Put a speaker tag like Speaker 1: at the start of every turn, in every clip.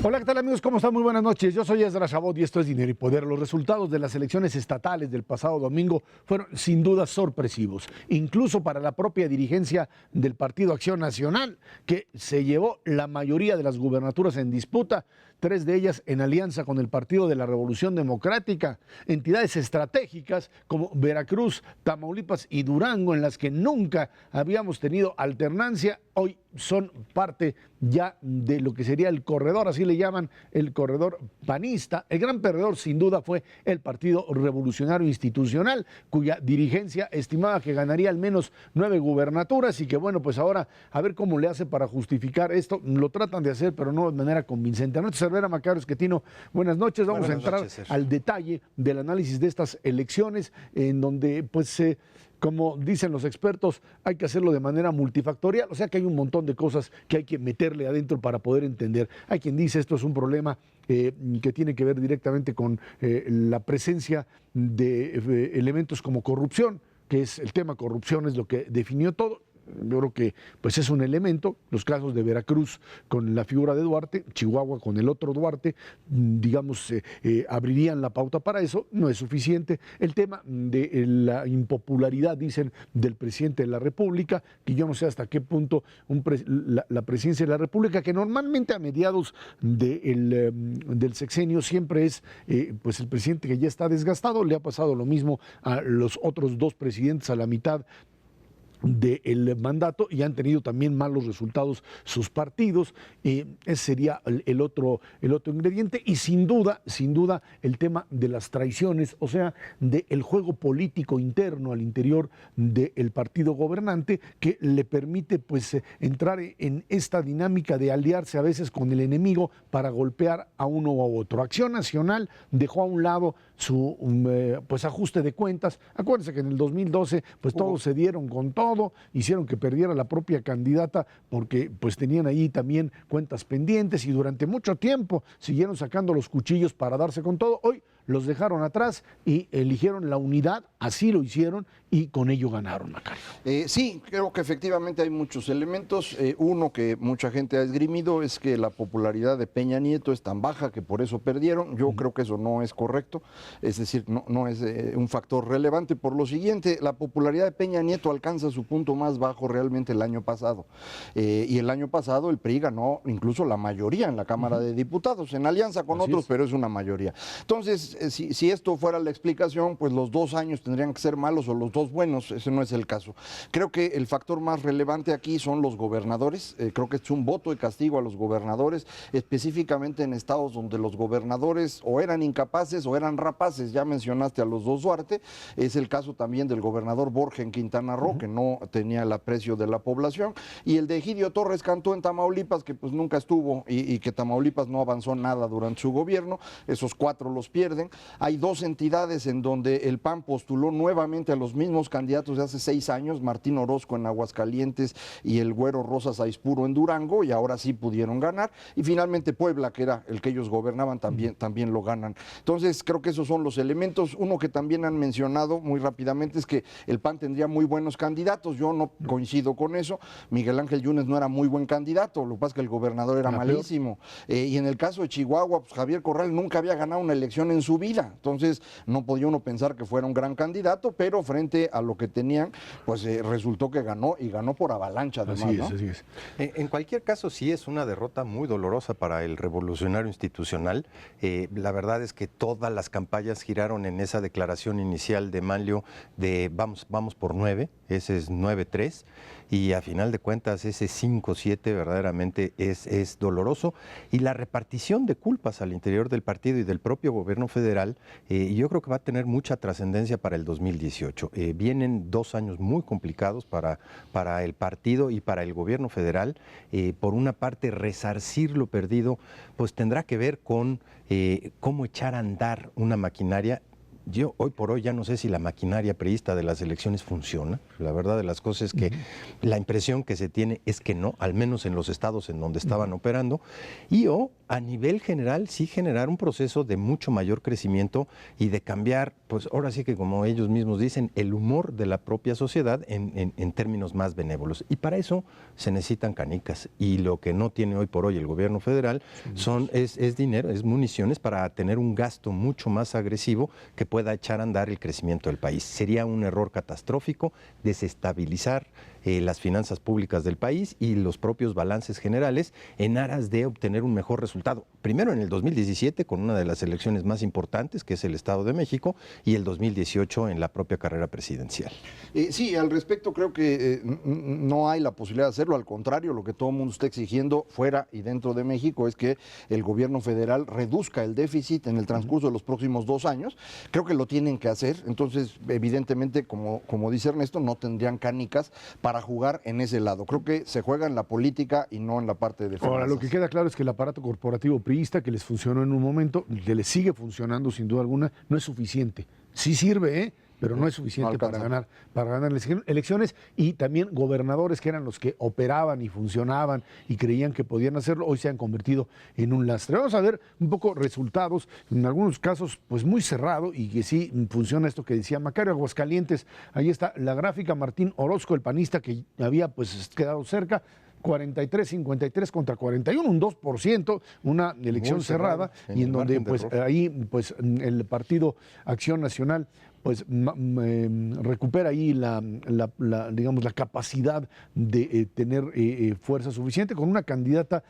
Speaker 1: Hola, ¿qué tal amigos? ¿Cómo están? Muy buenas noches. Yo soy Ezra Chabot y esto es Dinero y Poder. Los resultados de las elecciones estatales del pasado domingo fueron sin duda sorpresivos, incluso para la propia dirigencia del Partido Acción Nacional, que se llevó la mayoría de las gubernaturas en disputa, 3 de ellas en alianza con el Partido de la Revolución Democrática, entidades estratégicas como Veracruz, Tamaulipas y Durango, en las que nunca habíamos tenido alternancia, hoy son parte ya de lo que sería el corredor, así le llaman, el corredor panista. El gran perdedor sin duda fue el Partido Revolucionario Institucional, cuya dirigencia estimaba que ganaría al menos 9 gubernaturas y que bueno, pues ahora a ver cómo le hace para justificar esto. Lo tratan de hacer, pero no de manera convincente. Anoche Cervera, Macario Esquetino, buenas noches. Vamos a entrar al detalle del análisis de estas elecciones, en donde pues como dicen los expertos, hay que hacerlo de manera multifactorial, o sea que hay un montón de cosas que hay que meterle adentro para poder entender. Hay quien dice esto es un problema que tiene que ver directamente con la presencia de elementos como corrupción, que es el tema corrupción, es lo que definió todo. Yo creo que pues es un elemento, los casos de Veracruz con la figura de Duarte, Chihuahua con el otro Duarte, digamos, abrirían la pauta para eso, no es suficiente. El tema de la impopularidad, dicen, del presidente de la República, que yo no sé hasta qué punto la presidencia de la República, que normalmente a mediados del sexenio siempre es pues el presidente que ya está desgastado, le ha pasado lo mismo a los otros 2 presidentes a la mitad del mandato y han tenido también malos resultados sus partidos. Ese sería el otro ingrediente y sin duda el tema de las traiciones, o sea, del juego político interno al interior del partido gobernante que le permite pues entrar en esta dinámica de aliarse a veces con el enemigo para golpear a uno o a otro. Acción Nacional dejó a un lado su pues ajuste de cuentas. Acuérdense que en el 2012 pues todos se dieron con todo, hicieron que perdiera la propia candidata porque pues tenían ahí también cuentas pendientes y durante mucho tiempo siguieron sacando los cuchillos para darse con todo. Hoy los dejaron atrás y eligieron la unidad, así lo hicieron y con ello ganaron, Macario.
Speaker 2: Sí, creo que efectivamente hay muchos elementos. Uno que mucha gente ha esgrimido es que la popularidad de Peña Nieto es tan baja que por eso perdieron. Yo creo que eso no es correcto, es decir, no es un factor relevante. Por lo siguiente, la popularidad de Peña Nieto alcanza su punto más bajo realmente el año pasado. Y el año pasado el PRI ganó incluso la mayoría en la Cámara de Diputados, en alianza con otros, pero es una mayoría. Entonces, si esto fuera la explicación, pues los 2 años tendrían que ser malos o los 2 buenos, ese no es el caso. Creo que el factor más relevante aquí son los gobernadores, creo que es un voto de castigo a los gobernadores, específicamente en estados donde los gobernadores o eran incapaces o eran rapaces. Ya mencionaste a los 2 Duarte, es el caso también del gobernador Borja en Quintana Roo, que no tenía el aprecio de la población, y el de Egidio Torres Cantú en Tamaulipas, que pues nunca estuvo y que Tamaulipas no avanzó nada durante su gobierno. Esos 4 los pierden. Hay 2 entidades en donde el PAN postuló nuevamente a los mismos candidatos de hace 6 años, Martín Orozco en Aguascalientes y el Güero Rosas Aispuro en Durango, y ahora sí pudieron ganar. Y finalmente Puebla, que era el que ellos gobernaban, también lo ganan. Entonces creo que esos son los elementos. Uno que también han mencionado muy rápidamente es que el PAN tendría muy buenos candidatos. Yo no coincido con eso. Miguel Ángel Yunes no era muy buen candidato, lo que pasa es que el gobernador era malísimo. Y en el caso de Chihuahua, pues Javier Corral nunca había ganado una elección en su vida, entonces no podía uno pensar que fuera un gran candidato, pero frente a lo que tenían, pues resultó que ganó y ganó por avalancha además.
Speaker 3: Así es. En cualquier caso, sí es una derrota muy dolorosa para el revolucionario institucional. La verdad es que todas las campañas giraron en esa declaración inicial de Manlio de vamos por 9, ese es 9-3, y a final de cuentas ese 5-7 verdaderamente es doloroso. Y la repartición de culpas al interior del partido y del propio gobierno federal, yo creo que va a tener mucha trascendencia para el 2018. Vienen 2 años muy complicados para el partido y para el gobierno federal. Por una parte, resarcir lo perdido, pues tendrá que ver con cómo echar a andar una maquinaria Yo hoy por hoy ya no sé si la maquinaria priista de las elecciones funciona. La verdad de las cosas es que la impresión que se tiene es que no, al menos en los estados en donde estaban operando, y a nivel general sí generar un proceso de mucho mayor crecimiento y de cambiar, pues ahora sí que como ellos mismos dicen, el humor de la propia sociedad en términos más benévolos. Y para eso se necesitan canicas, y lo que no tiene hoy por hoy el gobierno federal es dinero, es municiones para tener un gasto mucho más agresivo que pueda echar a andar el crecimiento del país. Sería un error catastrófico desestabilizar las finanzas públicas del país y los propios balances generales en aras de obtener un mejor resultado. Primero en el 2017 con una de las elecciones más importantes, que es el Estado de México, y el 2018 en la propia carrera presidencial.
Speaker 2: Sí, al respecto creo que no hay la posibilidad de hacerlo, al contrario, lo que todo el mundo está exigiendo fuera y dentro de México es que el gobierno federal reduzca el déficit en el transcurso de los próximos 2 años. Creo que lo tienen que hacer, entonces evidentemente, como dice Ernesto, no tendrían canicas para jugar en ese lado. Creo que se juega en la política y no en la parte de finanzas.
Speaker 1: Ahora, lo que queda claro es que el aparato corporativo priista, que les funcionó en un momento, que les sigue funcionando sin duda alguna, no es suficiente. Sí sirve, pero no es suficiente para ganar elecciones, y también gobernadores que eran los que operaban y funcionaban y creían que podían hacerlo, hoy se han convertido en un lastre. Vamos a ver un poco resultados, en algunos casos pues muy cerrado, y que sí funciona esto que decía Macario. Aguascalientes, ahí está la gráfica, Martín Orozco, el panista que había pues quedado cerca, 43-53 contra 41, un 2%, una elección cerrada, y en donde pues ahí pues el Partido Acción Nacional pues recupera ahí digamos, la capacidad de tener fuerza suficiente, con una candidata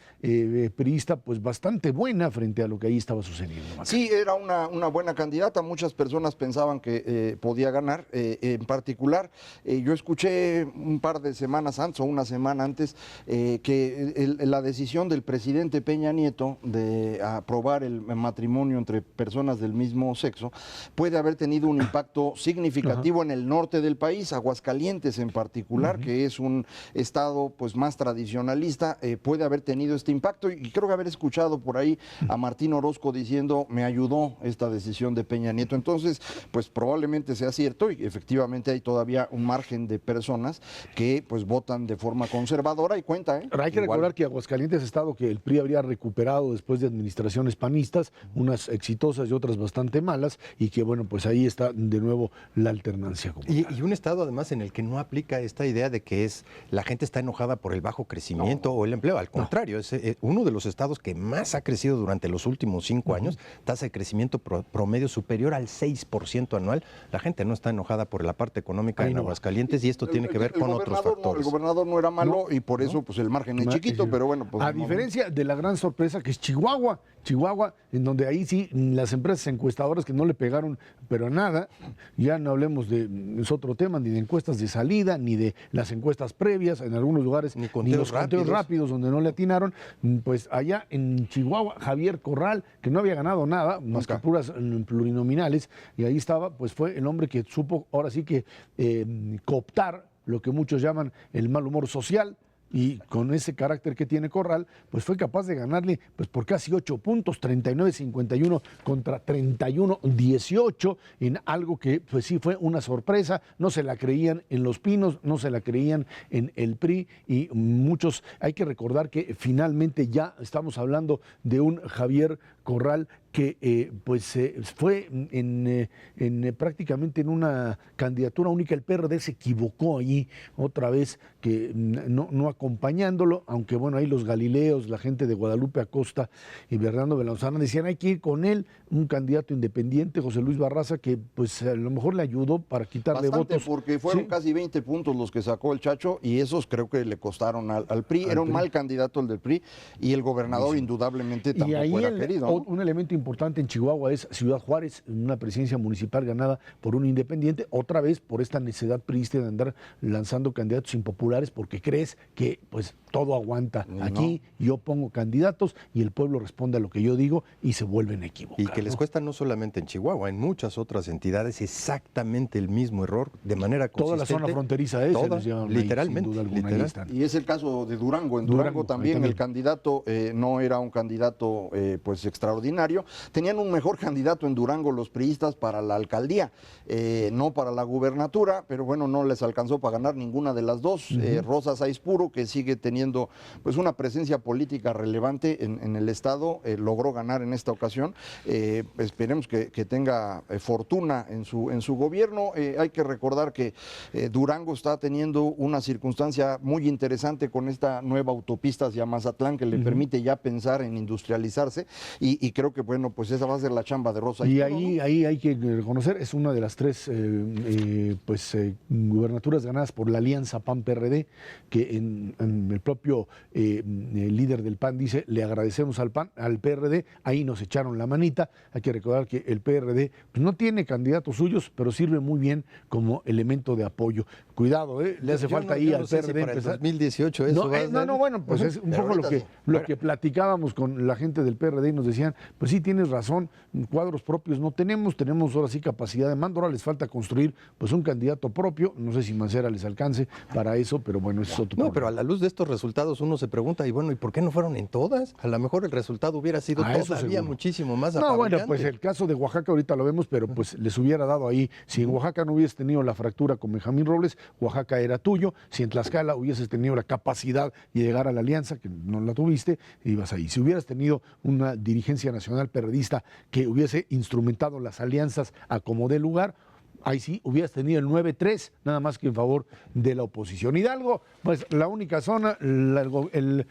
Speaker 1: priista pues bastante buena frente a lo que ahí estaba sucediendo.
Speaker 2: Sí, era una buena candidata, muchas personas pensaban que podía ganar. En particular, yo escuché un par de semanas antes o una semana antes que la decisión del presidente Peña Nieto de aprobar el matrimonio entre personas del mismo sexo puede haber tenido un impacto significativo en el norte del país, Aguascalientes en particular, que es un estado pues más tradicionalista, puede haber tenido este impacto, y creo que haber escuchado por ahí a Martín Orozco diciendo me ayudó esta decisión de Peña Nieto. Entonces pues probablemente sea cierto, y efectivamente hay todavía un margen de personas que pues votan de forma conservadora, y cuenta.
Speaker 1: Pero hay que recordar que Aguascalientes es estado que el PRI habría recuperado después de administraciones panistas, unas exitosas y otras bastante malas, y que bueno, pues ahí está de nuevo la alternancia.
Speaker 3: Y un estado además en el que no aplica esta idea de que la gente está enojada por el bajo crecimiento o el empleo. Al contrario, es uno de los estados que más ha crecido durante los últimos 5 años, tasa de crecimiento promedio superior al 6% anual. La gente no está enojada por la parte económica en Aguascalientes, y esto tiene que ver con otros factores.
Speaker 2: El gobernador no era malo, y por eso pues el margen es chiquito, pero bueno. Pues,
Speaker 1: a diferencia de la gran sorpresa que es Chihuahua, en donde ahí sí las empresas encuestadoras que no le pegaron pero nada, ya no hablemos es otro tema, ni de encuestas de salida, ni de las encuestas previas, en algunos lugares, ni los conteos rápidos donde no le atinaron. Pues allá en Chihuahua, Javier Corral, que no había ganado nada, más que puras plurinominales, y ahí estaba, pues fue el hombre que supo ahora sí que cooptar lo que muchos llaman el mal humor social, y con ese carácter que tiene Corral, pues fue capaz de ganarle pues por casi 8 puntos, 39-51 contra 31-18, en algo que pues sí fue una sorpresa. No se la creían en Los Pinos, no se la creían en el PRI, y muchos, hay que recordar que finalmente ya estamos hablando de un Javier Corral que fue prácticamente en una candidatura única. El PRD se equivocó allí otra vez, que no acompañándolo, aunque bueno, ahí los Galileos, la gente de Guadalupe Acosta y Bernardo Belanzana decían hay que ir con él, un candidato independiente, José Luis Barraza, que pues a lo mejor le ayudó para quitarle votos.
Speaker 2: Porque fueron casi 20 puntos los que sacó el Chacho, y esos creo que le costaron al PRI. Era un mal candidato el del PRI, y el gobernador indudablemente tampoco era querido, ¿no?
Speaker 1: Un elemento importante en Chihuahua es Ciudad Juárez, una presidencia municipal ganada por un independiente, otra vez por esta necedad priista de andar lanzando candidatos impopulares, porque crees que pues todo aguanta. Aquí yo pongo candidatos y el pueblo responde a lo que yo digo, y se vuelven a equivocar.
Speaker 3: Y que les cuesta no solamente en Chihuahua, en muchas otras entidades exactamente el mismo error, de manera consistente.
Speaker 1: Toda la zona fronteriza
Speaker 3: literalmente.
Speaker 2: Y es el caso de Durango. En Durango también el candidato no era un candidato pues extraordinario, extraordinario. Tenían un mejor candidato en Durango los priistas para la alcaldía, no para la gubernatura, pero bueno, no les alcanzó para ganar ninguna de las dos. Rosa Saizpuro, que sigue teniendo pues una presencia política relevante en el estado, logró ganar en esta ocasión. Esperemos que tenga fortuna en su gobierno. Hay que recordar que Durango está teniendo una circunstancia muy interesante con esta nueva autopista hacia Mazatlán que le permite ya pensar en industrializarse y creo que bueno, pues esa va a ser la chamba de Rosa.
Speaker 1: Y ahí hay que reconocer, es una de las tres gubernaturas ganadas por la alianza PAN-PRD, que en el propio el líder del PAN dice, le agradecemos al PAN, al PRD, ahí nos echaron la manita. Hay que recordar que el PRD pues, no tiene candidatos suyos, pero sirve muy bien como elemento de apoyo. Cuidado, le hace falta ahí al PRD.
Speaker 3: Si para el 2018 eso
Speaker 1: bueno, pues es un poco lo que platicábamos con la gente del PRD y nos decían, pues sí, tienes razón, cuadros propios no tenemos ahora sí capacidad de mando, ahora les falta construir pues un candidato propio, no sé si Mancera les alcance para eso, pero bueno, eso es otro problema.
Speaker 3: Pero a la luz de estos resultados uno se pregunta, y bueno, ¿y por qué no fueron en todas? A lo mejor el resultado hubiera sido todavía muchísimo más apabullante.
Speaker 1: Bueno, pues el caso de Oaxaca ahorita lo vemos, pero pues les hubiera dado ahí, si en Oaxaca no hubieses tenido la fractura con Benjamín Robles, Oaxaca era tuyo, si en Tlaxcala hubieses tenido la capacidad de llegar a la alianza, que no la tuviste, ibas ahí. Si hubieras tenido una dirigencia nacional periodista que hubiese instrumentado las alianzas a como dé lugar, ahí sí hubieras tenido el 9-3, nada más que en favor de la oposición. Hidalgo, pues la única zona, el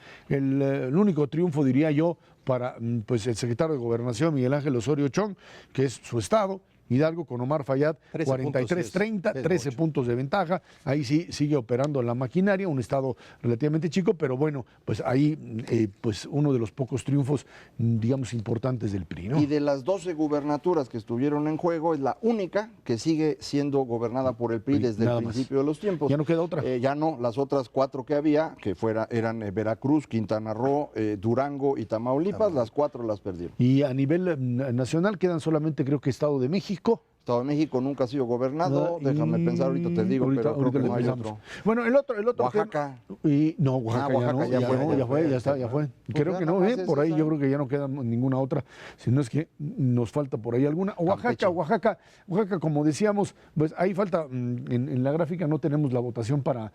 Speaker 1: único triunfo, diría yo, para pues, el secretario de Gobernación, Miguel Ángel Osorio Chong, que es su estado. Hidalgo con Omar Fayad, 43-30, 13 puntos de ventaja. Ahí sí sigue operando la maquinaria, un estado relativamente chico, pero bueno, pues ahí pues uno de los pocos triunfos, digamos, importantes del PRI, ¿no?
Speaker 2: Y de las 12 gubernaturas que estuvieron en juego, es la única que sigue siendo gobernada por el PRI desde el principio de los tiempos.
Speaker 1: ¿Ya no queda otra?
Speaker 2: Ya no, las otras 4 que había, que eran Veracruz, Quintana Roo, Durango y Tamaulipas, las 4 las perdieron.
Speaker 1: Y a nivel nacional quedan solamente, creo que Estado de México.
Speaker 2: Estado de México nunca ha sido gobernado, déjame pensar, ahorita te digo, pero creo que no hay otro.
Speaker 1: Bueno, el otro
Speaker 2: Oaxaca.
Speaker 1: No, Oaxaca ya fue. Creo que no, por ahí yo creo que ya no queda ninguna otra, si no es que nos falta por ahí alguna. Oaxaca, como decíamos, pues ahí falta, en la gráfica no tenemos la votación para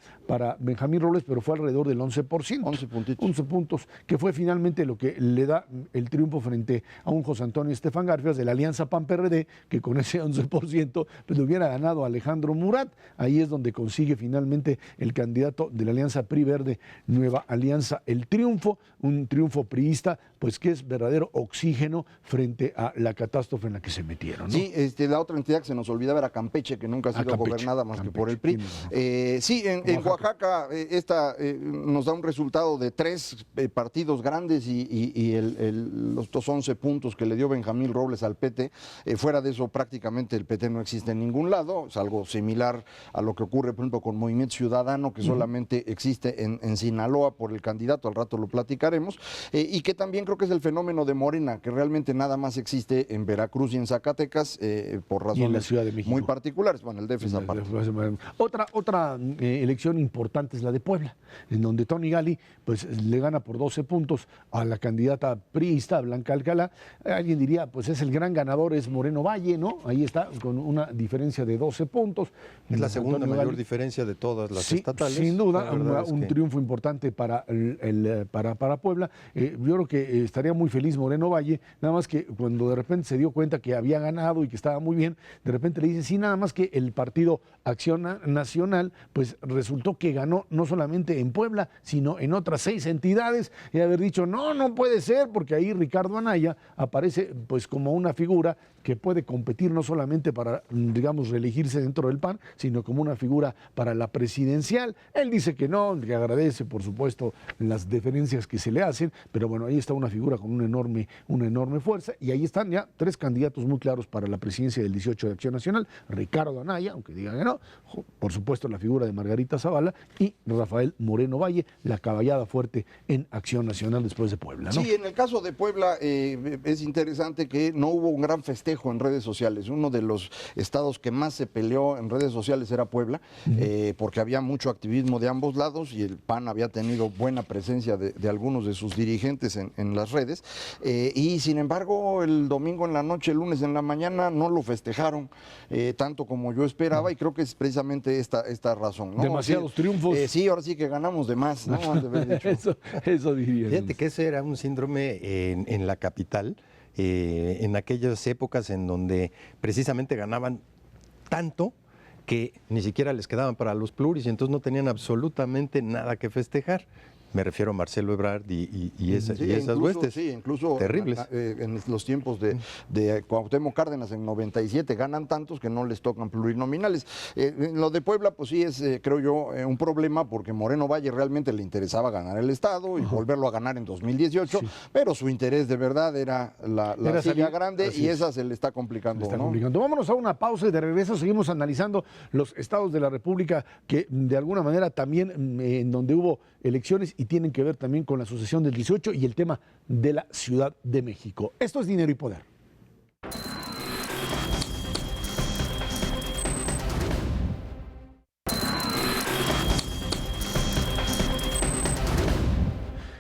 Speaker 1: Benjamín Robles, pero fue alrededor del 11%.
Speaker 2: 11 puntitos.
Speaker 1: 11 puntos, que fue finalmente lo que le da el triunfo frente a un José Antonio Estefan Garfias de la Alianza PAN-PRD, que con ese 11% pues le hubiera ganado a Alejandro Murat. Ahí es donde consigue finalmente el candidato de la Alianza PRI Verde Nueva Alianza el triunfo, un triunfo priista, pues que es verdadero oxígeno frente a la catástrofe en la que se metieron, ¿no?
Speaker 2: Sí, la otra entidad que se nos olvidaba era Campeche, que nunca ha sido gobernada más que por el PRI. En Oaxaca nos da un resultado de 3 partidos grandes y los 11 puntos que le dio Benjamín Robles al PT. Fuera de eso, prácticamente el PT no existe en ningún lado, es algo similar a lo que ocurre, por ejemplo, con Movimiento Ciudadano, que solamente existe en Sinaloa por el candidato, al rato lo platicaremos, y que también creo que es el fenómeno de Morena, que realmente nada más existe en Veracruz y en Zacatecas, por razones
Speaker 1: en la Ciudad de México
Speaker 2: muy particulares. Bueno, el DF es aparte.
Speaker 1: Otra elección importante es la de Puebla, en donde Tony Gali pues, le gana por 12 puntos a la candidata priista, Blanca Alcalá. Alguien diría, pues es el gran ganador, es Moreno Valle, ¿no? Ahí está, con una diferencia de 12 puntos.
Speaker 3: Es la segunda mayor diferencia de todas las estatales.
Speaker 1: Sin duda, un triunfo importante para Puebla. Yo creo que estaría muy feliz Moreno Valle, nada más que cuando de repente se dio cuenta que había ganado y que estaba muy bien, de repente le dice, sí, nada más que el partido Acción Nacional, pues resultó que ganó no solamente en Puebla, sino en otras 6 entidades, y haber dicho, no puede ser, porque ahí Ricardo Anaya aparece pues como una figura que puede competir no solamente para, digamos, reelegirse dentro del PAN, sino como una figura para la presidencial. Él dice que no, que agradece, por supuesto, las deferencias que se le hacen, pero bueno, ahí está una figura con una enorme fuerza, y ahí están ya 3 candidatos muy claros para la presidencia del 18 de Acción Nacional: Ricardo Anaya, aunque diga que no, por supuesto la figura de Margarita Zavala, y Rafael Moreno Valle, la caballada fuerte en Acción Nacional después de Puebla, ¿no?
Speaker 2: Sí, en el caso de Puebla es interesante que no hubo un gran festejo en redes sociales. Uno de los estados que más se peleó en redes sociales era Puebla, porque había mucho activismo de ambos lados y el PAN había tenido buena presencia de algunos de sus dirigentes en las redes. Y sin embargo, el domingo en la noche, el lunes en la mañana, no lo festejaron tanto como yo esperaba, y creo que es precisamente esta razón, ¿no?
Speaker 1: Demasiados triunfos.
Speaker 2: Sí, ahora sí que ganamos de más, ¿no? Han de haber dicho.
Speaker 1: eso diría.
Speaker 3: Fíjate que ese era un síndrome en la capital, en aquellas épocas en donde precisamente ganaban tanto que ni siquiera les quedaban para los pluris y entonces no tenían absolutamente nada que festejar. Me refiero a Marcelo Ebrard y esas huestes.
Speaker 2: Sí, incluso
Speaker 3: terribles.
Speaker 2: En los tiempos de Cuauhtémoc Cárdenas en 97 ganan tantos que no les tocan plurinominales. Lo de Puebla, pues sí es, creo yo, un problema porque Moreno Valle realmente le interesaba ganar el Estado y volverlo a ganar en 2018, pero su interés de verdad era la silla grande y esa se le está complicando.
Speaker 1: Vámonos a una pausa y de regreso seguimos analizando los estados de la República que de alguna manera también en donde hubo elecciones y tienen que ver también con la sucesión del 18 y el tema de la Ciudad de México. Esto es Dinero y Poder.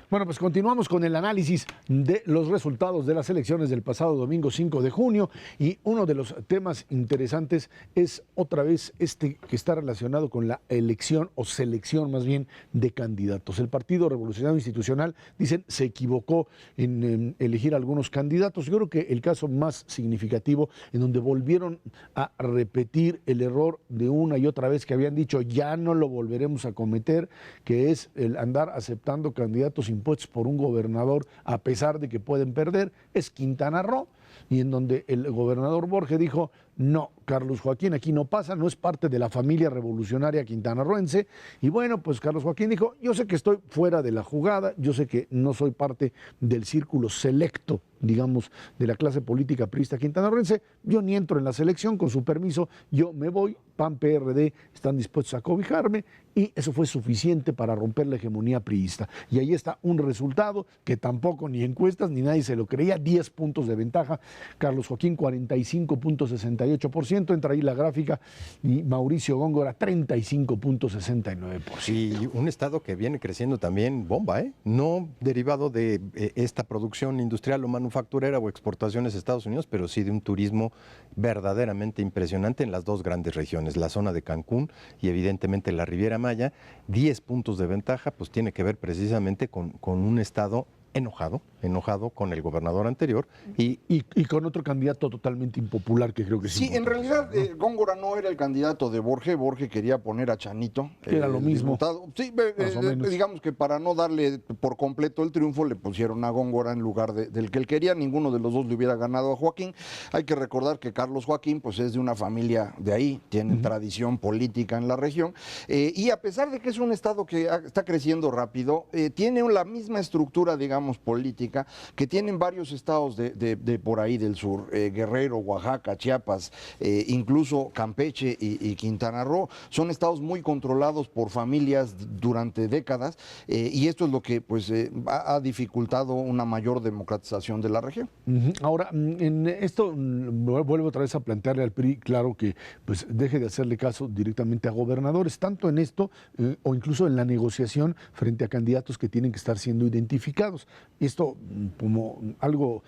Speaker 1: Bueno, pues continuamos con el análisis de los resultados de las elecciones del pasado domingo 5 de junio y uno de los temas interesantes es otra vez que está relacionado con la elección o selección más bien de candidatos. El Partido Revolucionario Institucional, dicen, se equivocó en elegir algunos candidatos. Yo creo que el caso más significativo en donde volvieron a repetir el error de una y otra vez que habían dicho ya no lo volveremos a cometer, que es el andar aceptando candidatos impuestos por un gobernador a pesar de que pueden perder, es Quintana Roo, y en donde el gobernador Borge dijo, no, Carlos Joaquín aquí no pasa, no es parte de la familia revolucionaria quintanarroense, y bueno, pues Carlos Joaquín dijo, yo sé que estoy fuera de la jugada, yo sé que no soy parte del círculo selecto, digamos, de la clase política priista quintanarroense, yo ni entro en la selección, con su permiso, yo me voy, PAN, PRD están dispuestos a cobijarme, y eso fue suficiente para romper la hegemonía priista. Y ahí está un resultado que tampoco ni encuestas ni nadie se lo creía, 10 puntos de ventaja, Carlos Joaquín 45.68%, entra ahí la gráfica, y Mauricio Góngora 35.69%.
Speaker 3: Y un estado que viene creciendo también bomba, no derivado de esta producción industrial o manufacturera o exportaciones a Estados Unidos, pero sí de un turismo verdaderamente impresionante en las dos grandes regiones, la zona de Cancún y evidentemente la Riviera Maya. 10 puntos de ventaja, pues tiene que ver precisamente con un estado enojado con el gobernador anterior y
Speaker 1: con otro candidato totalmente impopular que creo que
Speaker 2: sí. En realidad Góngora no era el candidato de Borge quería poner a Chanito.
Speaker 1: Era lo mismo.
Speaker 2: Diputado. Sí, digamos que para no darle por completo el triunfo le pusieron a Góngora en lugar del que él quería, ninguno de los dos le hubiera ganado a Joaquín. Hay que recordar que Carlos Joaquín pues es de una familia de ahí, tiene tradición política en la región, y a pesar de que es un estado que está creciendo rápido, tiene la misma estructura, digamos, política que tienen varios estados de por ahí del sur, Guerrero, Oaxaca, Chiapas, incluso Campeche y Quintana Roo. Son estados muy controlados por familias durante décadas, y esto es lo que pues ha dificultado una mayor democratización de la región.
Speaker 1: Ahora, en esto vuelvo otra vez a plantearle al PRI, claro, que pues deje de hacerle caso directamente a gobernadores, tanto en esto o incluso en la negociación frente a candidatos que tienen que estar siendo identificados. Esto como algo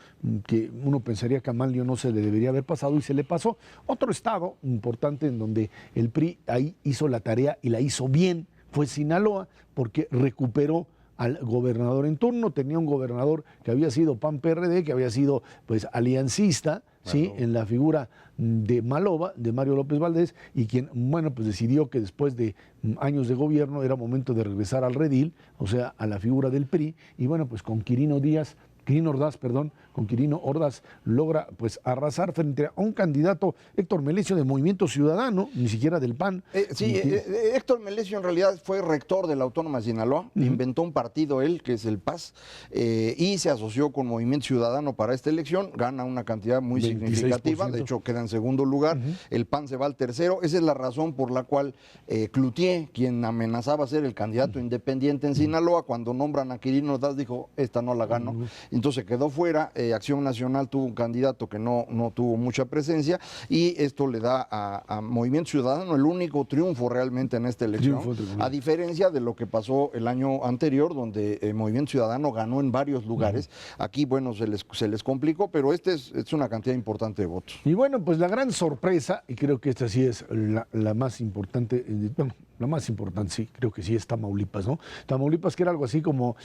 Speaker 1: que uno pensaría que a Manlio no se le debería haber pasado y se le pasó. Otro estado importante en donde el PRI ahí hizo la tarea y la hizo bien fue Sinaloa, porque recuperó al gobernador en turno. Tenía un gobernador que había sido PAN-PRD, que había sido pues aliancista, ¿sí? En la figura de Maloba, de Mario López Valdés, y quien, bueno, pues decidió que después de años de gobierno era momento de regresar al redil, o sea, a la figura del PRI, y bueno, pues con Quirino Ordaz logra pues arrasar frente a un candidato, Héctor Melesio, de Movimiento Ciudadano, ni siquiera del PAN.
Speaker 2: Héctor Melesio en realidad fue rector de la Autónoma de Sinaloa, inventó un partido él, que es el PAS, y se asoció con Movimiento Ciudadano para esta elección, gana una cantidad muy 26%. Significativa, de hecho queda en segundo lugar, el PAN se va al tercero. Esa es la razón por la cual Cloutier, quien amenazaba ser el candidato independiente en Sinaloa, cuando nombran a Quirino Ordaz, dijo, esta no la gano. entonces quedó fuera. Acción Nacional tuvo un candidato que no tuvo mucha presencia, y esto le da a Movimiento Ciudadano el único triunfo realmente en esta elección, a diferencia de lo que pasó el año anterior, donde Movimiento Ciudadano ganó en varios lugares. Aquí, bueno, se les complicó, pero es una cantidad importante de votos.
Speaker 1: Y bueno, pues la gran sorpresa, y creo que esta sí es la más importante, bueno, la más importante, sí, creo que sí es Tamaulipas, ¿no? Tamaulipas, que era algo así como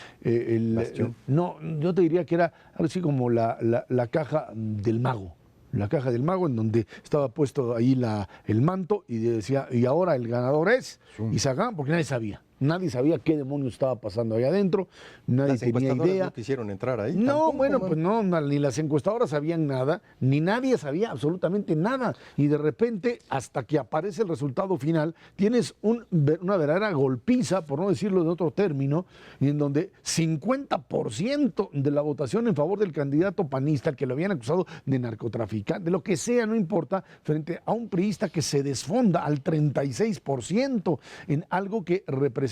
Speaker 1: no, yo te diría que era algo así como la caja del mago. La caja del mago, en donde estaba puesto ahí el manto y decía, y ahora el ganador es, y sacaban porque nadie sabía. Nadie sabía qué demonios estaba pasando ahí adentro, nadie tenía idea.
Speaker 3: No quisieron entrar ahí.
Speaker 1: No,
Speaker 3: tampoco,
Speaker 1: bueno, pues no, ni las encuestadoras sabían nada, ni nadie sabía absolutamente nada. Y de repente, hasta que aparece el resultado final, tienes una verdadera golpiza, por no decirlo de otro término, y en donde 50% de la votación en favor del candidato panista, que lo habían acusado de narcotraficante, de lo que sea, no importa, frente a un priista que se desfonda al 36% en algo que representa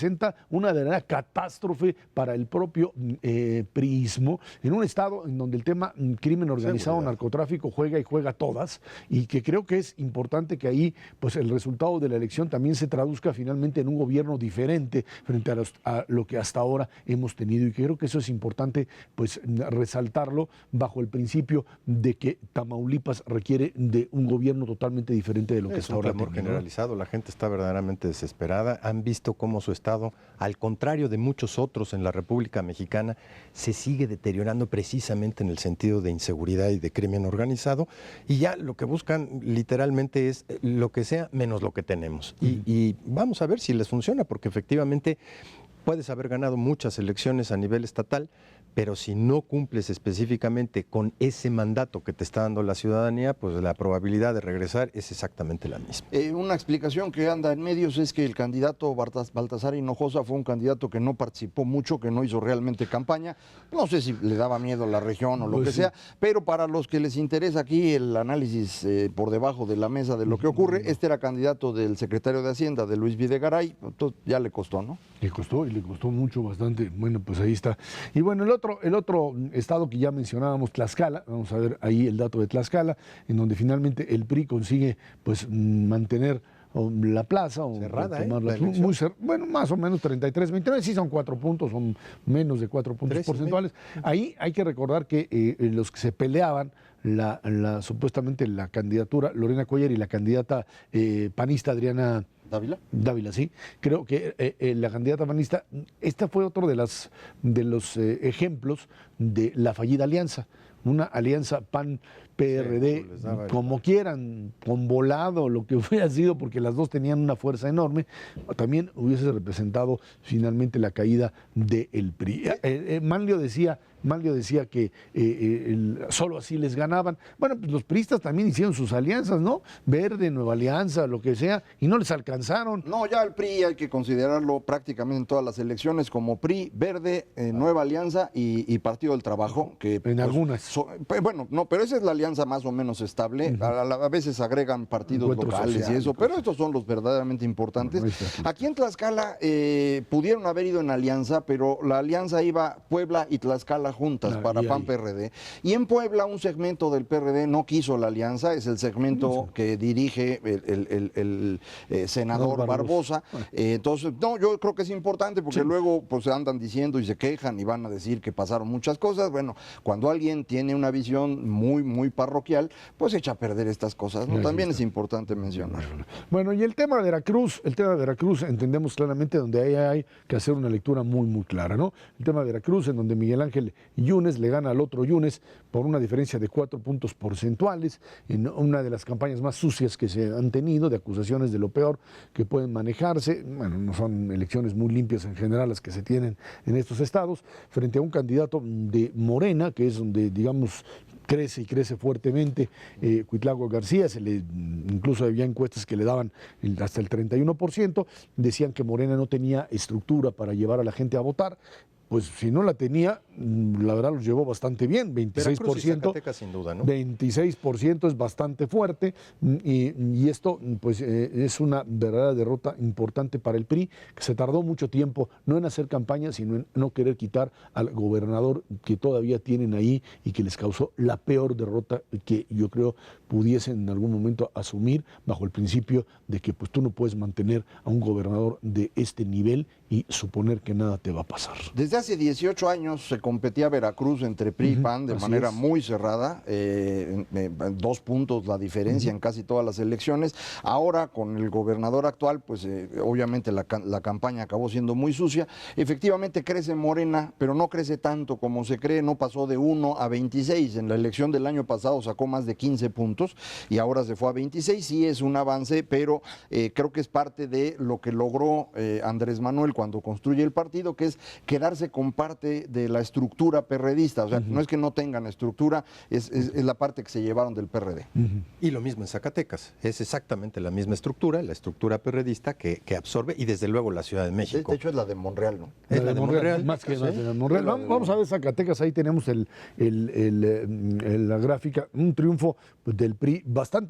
Speaker 1: una verdadera catástrofe para el propio priismo, en un estado en donde el tema crimen organizado, narcotráfico juega y juega todas, y que creo que es importante que ahí pues el resultado de la elección también se traduzca finalmente en un gobierno diferente frente a lo que hasta ahora hemos tenido, y que creo que eso es importante pues resaltarlo bajo el principio de que Tamaulipas requiere de un gobierno totalmente diferente de lo que hasta ahora
Speaker 3: tenemos. Es un clamor generalizado, la gente está verdaderamente desesperada, han visto cómo su estado, al contrario de muchos otros en la República Mexicana, se sigue deteriorando precisamente en el sentido de inseguridad y de crimen organizado, y ya lo que buscan literalmente es lo que sea menos lo que tenemos. Y vamos a ver si les funciona, porque efectivamente puedes haber ganado muchas elecciones a nivel estatal, pero si no cumples específicamente con ese mandato que te está dando la ciudadanía, pues la probabilidad de regresar es exactamente la misma.
Speaker 2: Una explicación que anda en medios es que el candidato Baltasar Hinojosa fue un candidato que no participó mucho, que no hizo realmente campaña. No sé si le daba miedo a la región o lo que sea, pero para los que les interesa aquí el análisis por debajo de la mesa de lo que ocurre, este era candidato del secretario de Hacienda, de Luis Videgaray, entonces ya le costó, ¿no?
Speaker 1: Le costó mucho, bastante. Bueno, pues ahí está. Y bueno, el otro estado que ya mencionábamos, Tlaxcala, vamos a ver ahí el dato de Tlaxcala, en donde finalmente el PRI consigue pues mantener la plaza, o
Speaker 3: cerrada,
Speaker 1: bueno, más o menos 33-29, sí son 4 puntos, son menos de 4 puntos porcentuales. Ahí hay que recordar que los que se peleaban supuestamente la candidatura, Lorena Cuellar, y la candidata panista Adriana Dávila, sí. Creo que la candidata panista, esta fue otro de los ejemplos de la fallida alianza. Una alianza PAN-PRD, como quieran, con volado, lo que hubiera sido, porque las dos tenían una fuerza enorme, también hubiese representado finalmente la caída del PRI. Manlio decía que solo así les ganaban. Bueno, pues los priistas también hicieron sus alianzas, ¿no? Verde, Nueva Alianza, lo que sea, y no les alcanzaron.
Speaker 2: No, ya el PRI hay que considerarlo prácticamente en todas las elecciones como PRI, Verde, Nueva Alianza y Partido del Trabajo. Que,
Speaker 1: en algunas.
Speaker 2: Bueno, no, pero esa es la alianza más o menos estable. A veces agregan partidos locales social, y eso, pero estos son los verdaderamente importantes. Aquí en Tlaxcala pudieron haber ido en alianza, pero la alianza iba Puebla y Tlaxcala juntas para PAN-PRD. Y en Puebla un segmento del PRD no quiso la alianza, es el segmento que dirige el senador Barbosa. Entonces, no, yo creo que es importante porque luego pues andan diciendo y se quejan y van a decir que pasaron muchas cosas. Bueno, cuando alguien tiene una visión muy, muy parroquial, pues echa a perder estas cosas, ¿no? También es importante mencionar.
Speaker 1: Bueno, y el tema de Veracruz, entendemos claramente donde hay que hacer una lectura muy, muy clara, ¿no? El tema de Veracruz, en donde Miguel Ángel Yunes le gana al otro Yunes por una diferencia de 4 puntos porcentuales, en una de las campañas más sucias que se han tenido, de acusaciones de lo peor que pueden manejarse. Bueno, no son elecciones muy limpias en general las que se tienen en estos estados, frente a un candidato de Morena, que es donde, digamos, crece y crece fuertemente, Cuitláhuac García, incluso había encuestas que le daban hasta el 31%, decían que Morena no tenía estructura para llevar a la gente a votar. pues si no la tenía, la verdad los llevó bastante bien, 26%.
Speaker 3: Veracruz y Zacatecas, sin duda, ¿no?
Speaker 1: 26% es bastante fuerte y esto pues es una verdadera derrota importante para el PRI, que se tardó mucho tiempo no en hacer campaña, sino en no querer quitar al gobernador que todavía tienen ahí y que les causó la peor derrota que yo creo pudiesen en algún momento asumir, bajo el principio de que pues tú no puedes mantener a un gobernador de este nivel y suponer que nada te va a pasar.
Speaker 2: Desde hace 18 años se competía Veracruz entre PRI y PAN de manera muy cerrada, 2 puntos la diferencia en casi todas las elecciones. Ahora con el gobernador actual, pues obviamente la campaña acabó siendo muy sucia. Efectivamente crece Morena, pero no crece tanto como se cree, no pasó de 1 a 26. En la elección del año pasado sacó más de 15 puntos y ahora se fue a 26. Sí es un avance, pero creo que es parte de lo que logró Andrés Manuel cuando construye el partido, que es quedarse con parte de la estructura perredista. O sea, no es que no tengan estructura, es la parte que se llevaron del PRD.
Speaker 3: Y lo mismo en Zacatecas, es exactamente la misma estructura, la estructura perredista que absorbe, y desde luego la Ciudad de México.
Speaker 2: De hecho es la de Monreal, ¿no?
Speaker 1: Es la de Monreal, más que la de Monreal. Vamos a ver Zacatecas, ahí tenemos la gráfica, un triunfo del PRI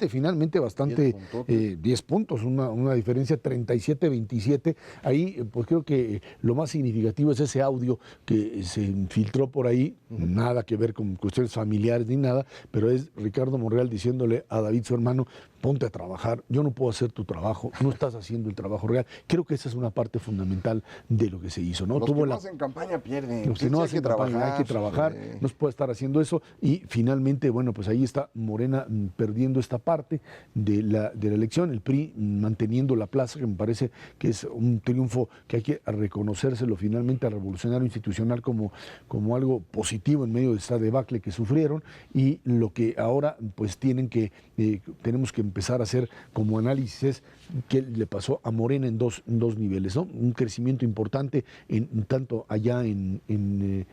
Speaker 1: finalmente bastante, 10 puntos, una diferencia 37-27. Ahí pues creo que lo más significativo es ese audio que se filtró por ahí, nada que ver con cuestiones familiares ni nada, pero es Ricardo Monreal diciéndole a David, su hermano, ponte a trabajar, yo no puedo hacer tu trabajo, no estás haciendo el trabajo real. Creo que esa es una parte fundamental de lo que se hizo, ¿no?
Speaker 2: Los que no hacen campaña pierden.
Speaker 1: Los que no hacen campaña hay que trabajar, no se puede estar haciendo eso, y finalmente, bueno, pues ahí está Morena perdiendo esta parte de la elección, el PRI manteniendo la plaza, que me parece que es un triunfo que hay que reconocérselo finalmente al Revolucionario Institucional como algo positivo en medio de esta debacle que sufrieron, y lo que ahora pues tenemos que empezar a hacer como análisis es qué le pasó a Morena en dos niveles, ¿no? Un crecimiento importante tanto allá en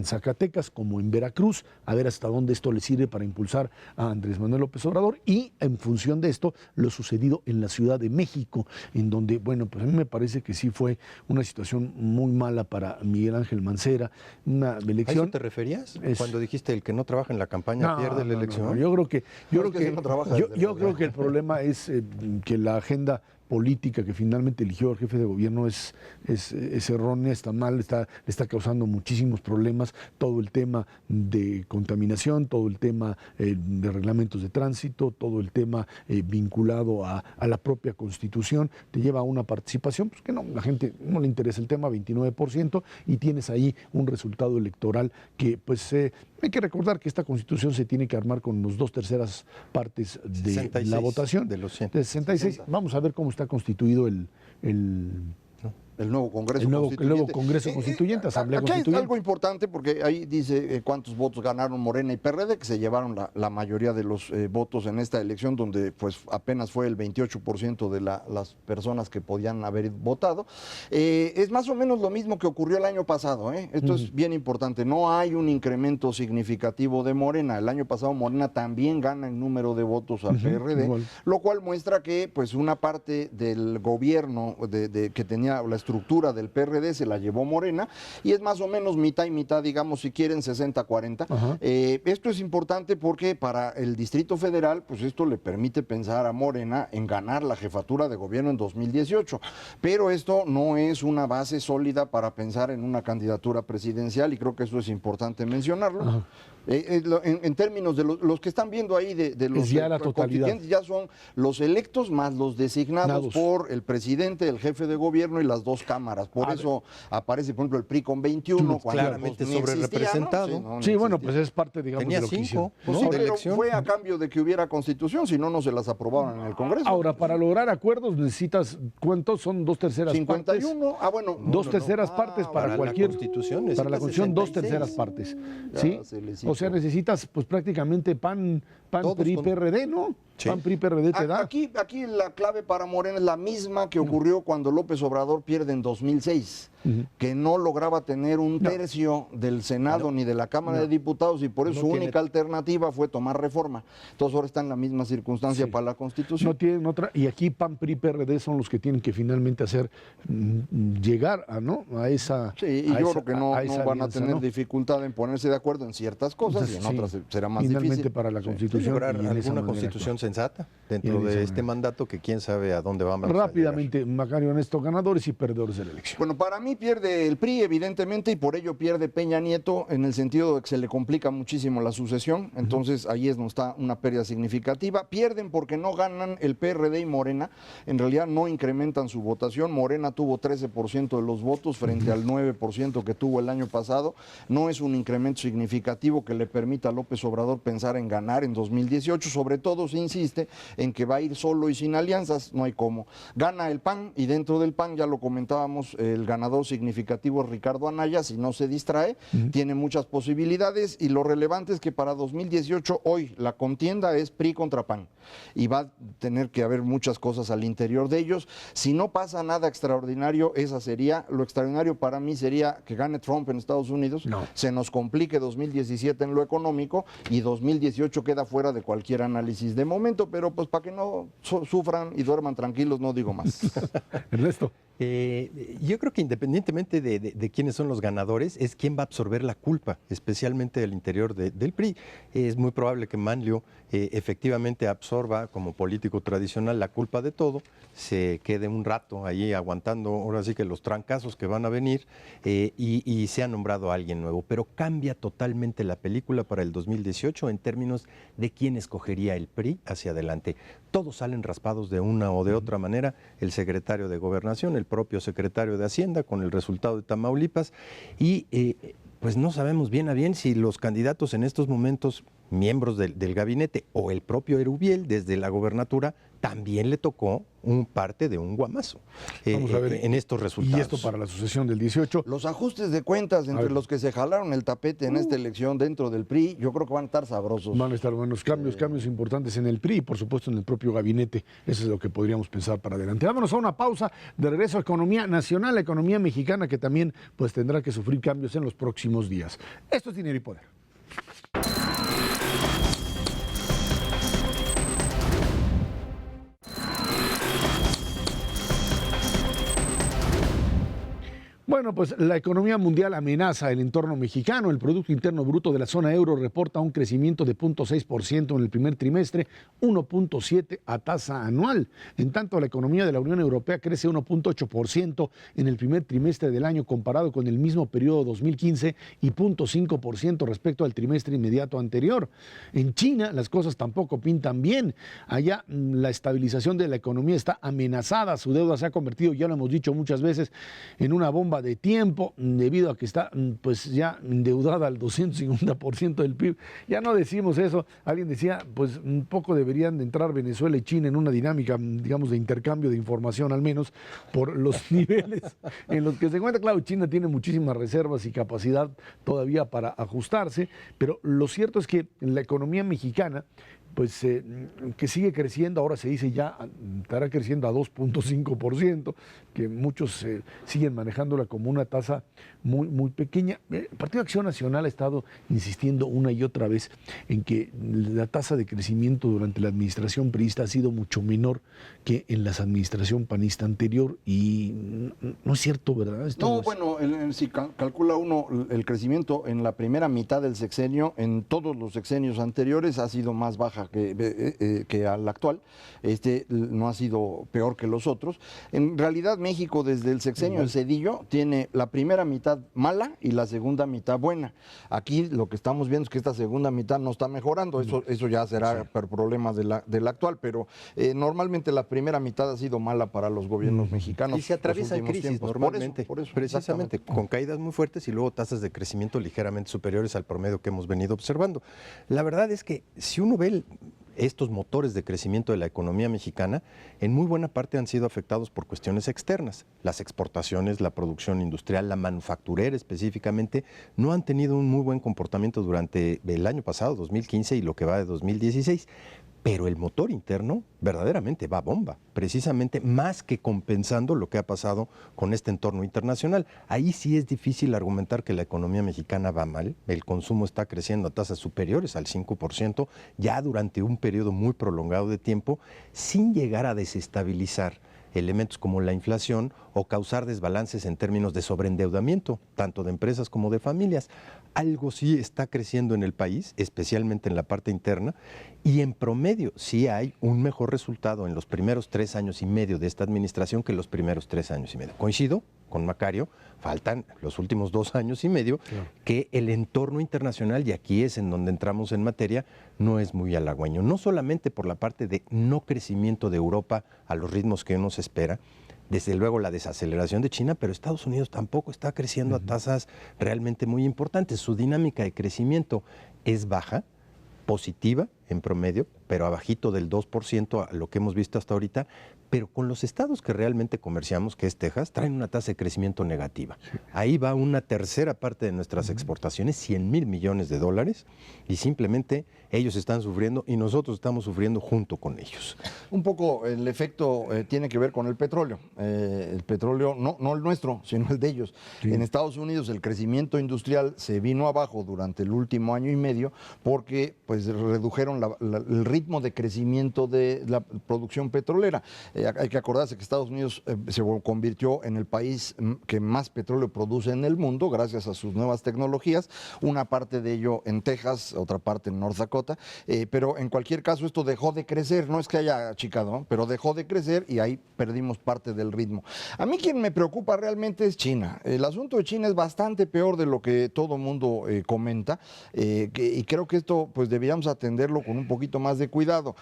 Speaker 1: Zacatecas como en Veracruz, a ver hasta dónde esto le sirve para impulsar a Andrés Manuel López Obrador, y en función de esto lo sucedido en la Ciudad de México, en donde, bueno, pues a mí me parece que sí fue una situación muy mala para Miguel Ángel Mancera, una elección.
Speaker 3: ¿A eso te referías? Cuando dijiste el que no trabaja en la campaña pierde la elección.
Speaker 1: No, yo creo que el problema es que la agenda política que finalmente eligió el jefe de gobierno es errónea, está mal, le está causando muchísimos problemas, todo el tema de contaminación, todo el tema de reglamentos de tránsito, todo el tema vinculado a la propia Constitución, te lleva a una participación pues que no, la gente no le interesa el tema, 29%, y tienes ahí un resultado electoral que pues hay que recordar que esta Constitución se tiene que armar con los 2/3 partes de 66, la votación,
Speaker 3: de los 100.
Speaker 1: De 66. 60. Vamos a ver cómo está constituido el
Speaker 2: nuevo Congreso
Speaker 1: Constituyente. El nuevo Congreso Constituyente, Asamblea Constituyente.
Speaker 2: Hay algo importante porque ahí dice cuántos votos ganaron Morena y PRD, que se llevaron la mayoría de los votos en esta elección, donde pues apenas fue el 28% de las personas que podían haber votado. Es más o menos lo mismo que ocurrió el año pasado. Esto es bien importante. No hay un incremento significativo de Morena. El año pasado Morena también gana en número de votos al PRD, igual. Lo cual muestra que pues una parte del gobierno que tenía la estructura del PRD se la llevó Morena, y es más o menos mitad y mitad, digamos, si quieren 60-40. Esto es importante porque para el Distrito Federal, pues esto le permite pensar a Morena en ganar la jefatura de gobierno en 2018, pero esto no es una base sólida para pensar en una candidatura presidencial, y creo que eso es importante mencionarlo. En términos de los que están viendo ahí de los constituyentes, ya son los electos más los designados por el presidente, el jefe de gobierno y las dos cámaras. Por eso aparece, por ejemplo, el PRI con 21.
Speaker 3: Claramente sobre representado.
Speaker 2: ¿no?
Speaker 1: Sí, bueno, pues es parte, digamos,
Speaker 3: tenía
Speaker 1: de lo
Speaker 3: 5,
Speaker 1: que
Speaker 2: ¿no? Pero fue a cambio de que hubiera constitución, si no, no se las aprobaban en el Congreso.
Speaker 1: Ahora, para lograr acuerdos necesitas, ¿cuántos son 2/3
Speaker 2: 51.
Speaker 1: partes?
Speaker 2: Bueno.
Speaker 1: 2/3 partes para cualquier
Speaker 3: constitución.
Speaker 1: Para la Constitución, 2/3 partes. ¿Sí? O sea, necesitas pues prácticamente PAN PRI, PRD, ¿no? Sí. PAN, PRI, PRD te da.
Speaker 2: Aquí la clave para Morena es la misma que ocurrió cuando López Obrador pierde en 2006. que no lograba tener un tercio del Senado ni de la Cámara de Diputados, y por eso su única alternativa fue tomar reforma. Entonces ahora está en la misma circunstancia para la Constitución.
Speaker 1: No tienen otra, y aquí PAN, PRI, PRD son los que tienen que finalmente hacer llegar a esa.
Speaker 2: Sí, y yo creo que no van a tener dificultad en ponerse de acuerdo en ciertas cosas, y en otras será más
Speaker 1: finalmente
Speaker 2: difícil.
Speaker 1: Para la Constitución.
Speaker 3: Lograr alguna Constitución sensata dentro de este mandato, que quién sabe a dónde vamos.
Speaker 1: Rápidamente, Macario Ernesto, ganadores y perdedores de la elección.
Speaker 2: Bueno, para mí pierde el PRI, evidentemente, y por ello pierde Peña Nieto, en el sentido de que se le complica muchísimo la sucesión. Entonces ahí es donde está una pérdida significativa. Pierden porque no ganan el PRD y Morena. En realidad no incrementan su votación. Morena tuvo 13% de los votos frente al 9% que tuvo el año pasado. No es un incremento significativo que le permita a López Obrador pensar en ganar en 2018. Sobre todo se insiste en que va a ir solo y sin alianzas. No hay cómo. Gana el PAN, y dentro del PAN, ya lo comentábamos, el ganador significativo es Ricardo Anaya. Si no se distrae, tiene muchas posibilidades, y lo relevante es que para 2018 hoy la contienda es PRI contra PAN, y va a tener que haber muchas cosas al interior de ellos. Si no pasa nada extraordinario, esa sería, lo extraordinario para mí sería que gane Trump en Estados Unidos, se nos complique 2017 en lo económico, y 2018 queda fuera de cualquier análisis de momento, pero pues para que no sufran y duerman tranquilos, no digo más.
Speaker 1: Ernesto.
Speaker 3: Yo creo que independientemente de quiénes son los ganadores, es quién va a absorber la culpa, especialmente del interior del PRI. Es muy probable que Manlio efectivamente absorba, como político tradicional, la culpa de todo, se quede un rato ahí aguantando, ahora sí que los trancazos que van a venir, y se ha nombrado a alguien nuevo. Pero cambia totalmente la película para el 2018 en términos de quién escogería el PRI hacia adelante. Todos salen raspados de una o de otra manera, el secretario de Gobernación, el propio secretario de Hacienda, con el resultado de Tamaulipas, y pues no sabemos bien a bien si los candidatos en estos momentos, miembros del gabinete, o el propio Erubiel desde la gobernatura, también le tocó parte de un guamazo
Speaker 1: Vamos a ver,
Speaker 3: en estos resultados.
Speaker 1: Y esto para la sucesión del 18.
Speaker 2: Los ajustes de cuentas entre los que se jalaron el tapete en esta elección dentro del PRI, yo creo que van a estar sabrosos.
Speaker 1: Van a estar buenos cambios importantes en el PRI y por supuesto en el propio gabinete. Eso es lo que podríamos pensar para adelante. Vámonos a una pausa. De regreso a economía nacional, la economía mexicana, que también pues tendrá que sufrir cambios en los próximos días. Esto es Dinero y Poder. Bueno, pues la economía mundial amenaza el entorno mexicano. El Producto Interno Bruto de la zona euro reporta un crecimiento de 0.6% en el primer trimestre, 1.7% a tasa anual. En tanto, la economía de la Unión Europea crece 1.8% en el primer trimestre del año comparado con el mismo periodo 2015 y 0.5% respecto al trimestre inmediato anterior. En China las cosas tampoco pintan bien. Allá la estabilización de la economía está amenazada. Su deuda se ha convertido, ya lo hemos dicho muchas veces, en una bomba de tiempo, debido a que está pues ya endeudada al 250% del PIB. Ya no decimos eso. Alguien decía, pues un poco deberían de entrar Venezuela y China en una dinámica, digamos, de intercambio de información, al menos por los niveles en los que se encuentra. Claro, China tiene muchísimas reservas y capacidad todavía para ajustarse, pero lo cierto es que la economía mexicana, pues que sigue creciendo, ahora se dice ya estará creciendo a 2.5%, que muchos siguen manejándola como una tasa muy pequeña. El Partido Acción Nacional ha estado insistiendo una y otra vez en que la tasa de crecimiento durante la administración priista ha sido mucho menor que en la administración panista anterior, y no es cierto, ¿verdad?
Speaker 2: No, bueno, si calcula uno el crecimiento en la primera mitad del sexenio, en todos los sexenios anteriores ha sido más baja que al actual. No ha sido peor que los otros. En realidad México desde el sexenio del Cedillo tiene la primera mitad mala y la segunda mitad buena. Aquí lo que estamos viendo es que esta segunda mitad no está mejorando. Eso ya será por problemas de la actual, pero normalmente la primera mitad ha sido mala para los gobiernos mexicanos.
Speaker 3: Y se atraviesa crisis tiempos. Normalmente, por eso, precisamente, con caídas muy fuertes y luego tasas de crecimiento ligeramente superiores al promedio que hemos venido observando. La verdad es que si uno ve estos motores de crecimiento de la economía mexicana, en muy buena parte han sido afectados por cuestiones externas. Las exportaciones, la producción industrial, la manufacturera específicamente, no han tenido un muy buen comportamiento durante el año pasado, 2015, y lo que va de 2016. pero el motor interno verdaderamente va a bomba, precisamente más que compensando lo que ha pasado con este entorno internacional. Ahí sí es difícil argumentar que la economía mexicana va mal, el consumo está creciendo a tasas superiores al 5%, ya durante un periodo muy prolongado de tiempo, sin llegar a desestabilizar elementos como la inflación o causar desbalances en términos de sobreendeudamiento, tanto de empresas como de familias. Algo sí está creciendo en el país, especialmente en la parte interna, y en promedio sí hay un mejor resultado en los primeros 3 años y medio de esta administración que los primeros 3 años y medio. Coincido con Macario, faltan los últimos 2 años y medio, que el entorno internacional, y aquí es en donde entramos en materia, no es muy halagüeño. No solamente por la parte de no crecimiento de Europa a los ritmos que uno se espera, desde luego la desaceleración de China, pero Estados Unidos tampoco está creciendo a tasas realmente muy importantes. Su dinámica de crecimiento es baja, positiva en promedio, pero abajito del 2% a lo que hemos visto hasta ahorita, pero con los estados que realmente comerciamos, que es Texas, traen una tasa de crecimiento negativa. Ahí va una tercera parte de nuestras exportaciones, 100,000 millones de dólares, y simplemente ellos están sufriendo y nosotros estamos sufriendo junto con ellos.
Speaker 2: Un poco el efecto tiene que ver con el petróleo. El petróleo, no el nuestro, sino el de ellos. Sí. En Estados Unidos el crecimiento industrial se vino abajo durante el último año y medio porque pues redujeron el ritmo de crecimiento de la producción petrolera. Hay que acordarse que Estados Unidos se convirtió en el país que más petróleo produce en el mundo gracias a sus nuevas tecnologías, una parte de ello en Texas, otra parte en North Dakota, pero en cualquier caso esto dejó de crecer, no es que haya achicado, ¿no? Pero dejó de crecer y ahí perdimos parte del ritmo. A mí quien me preocupa realmente es China. El asunto de China es bastante peor de lo que todo mundo comenta y creo que esto pues deberíamos atenderlo con un poquito más de cuidado.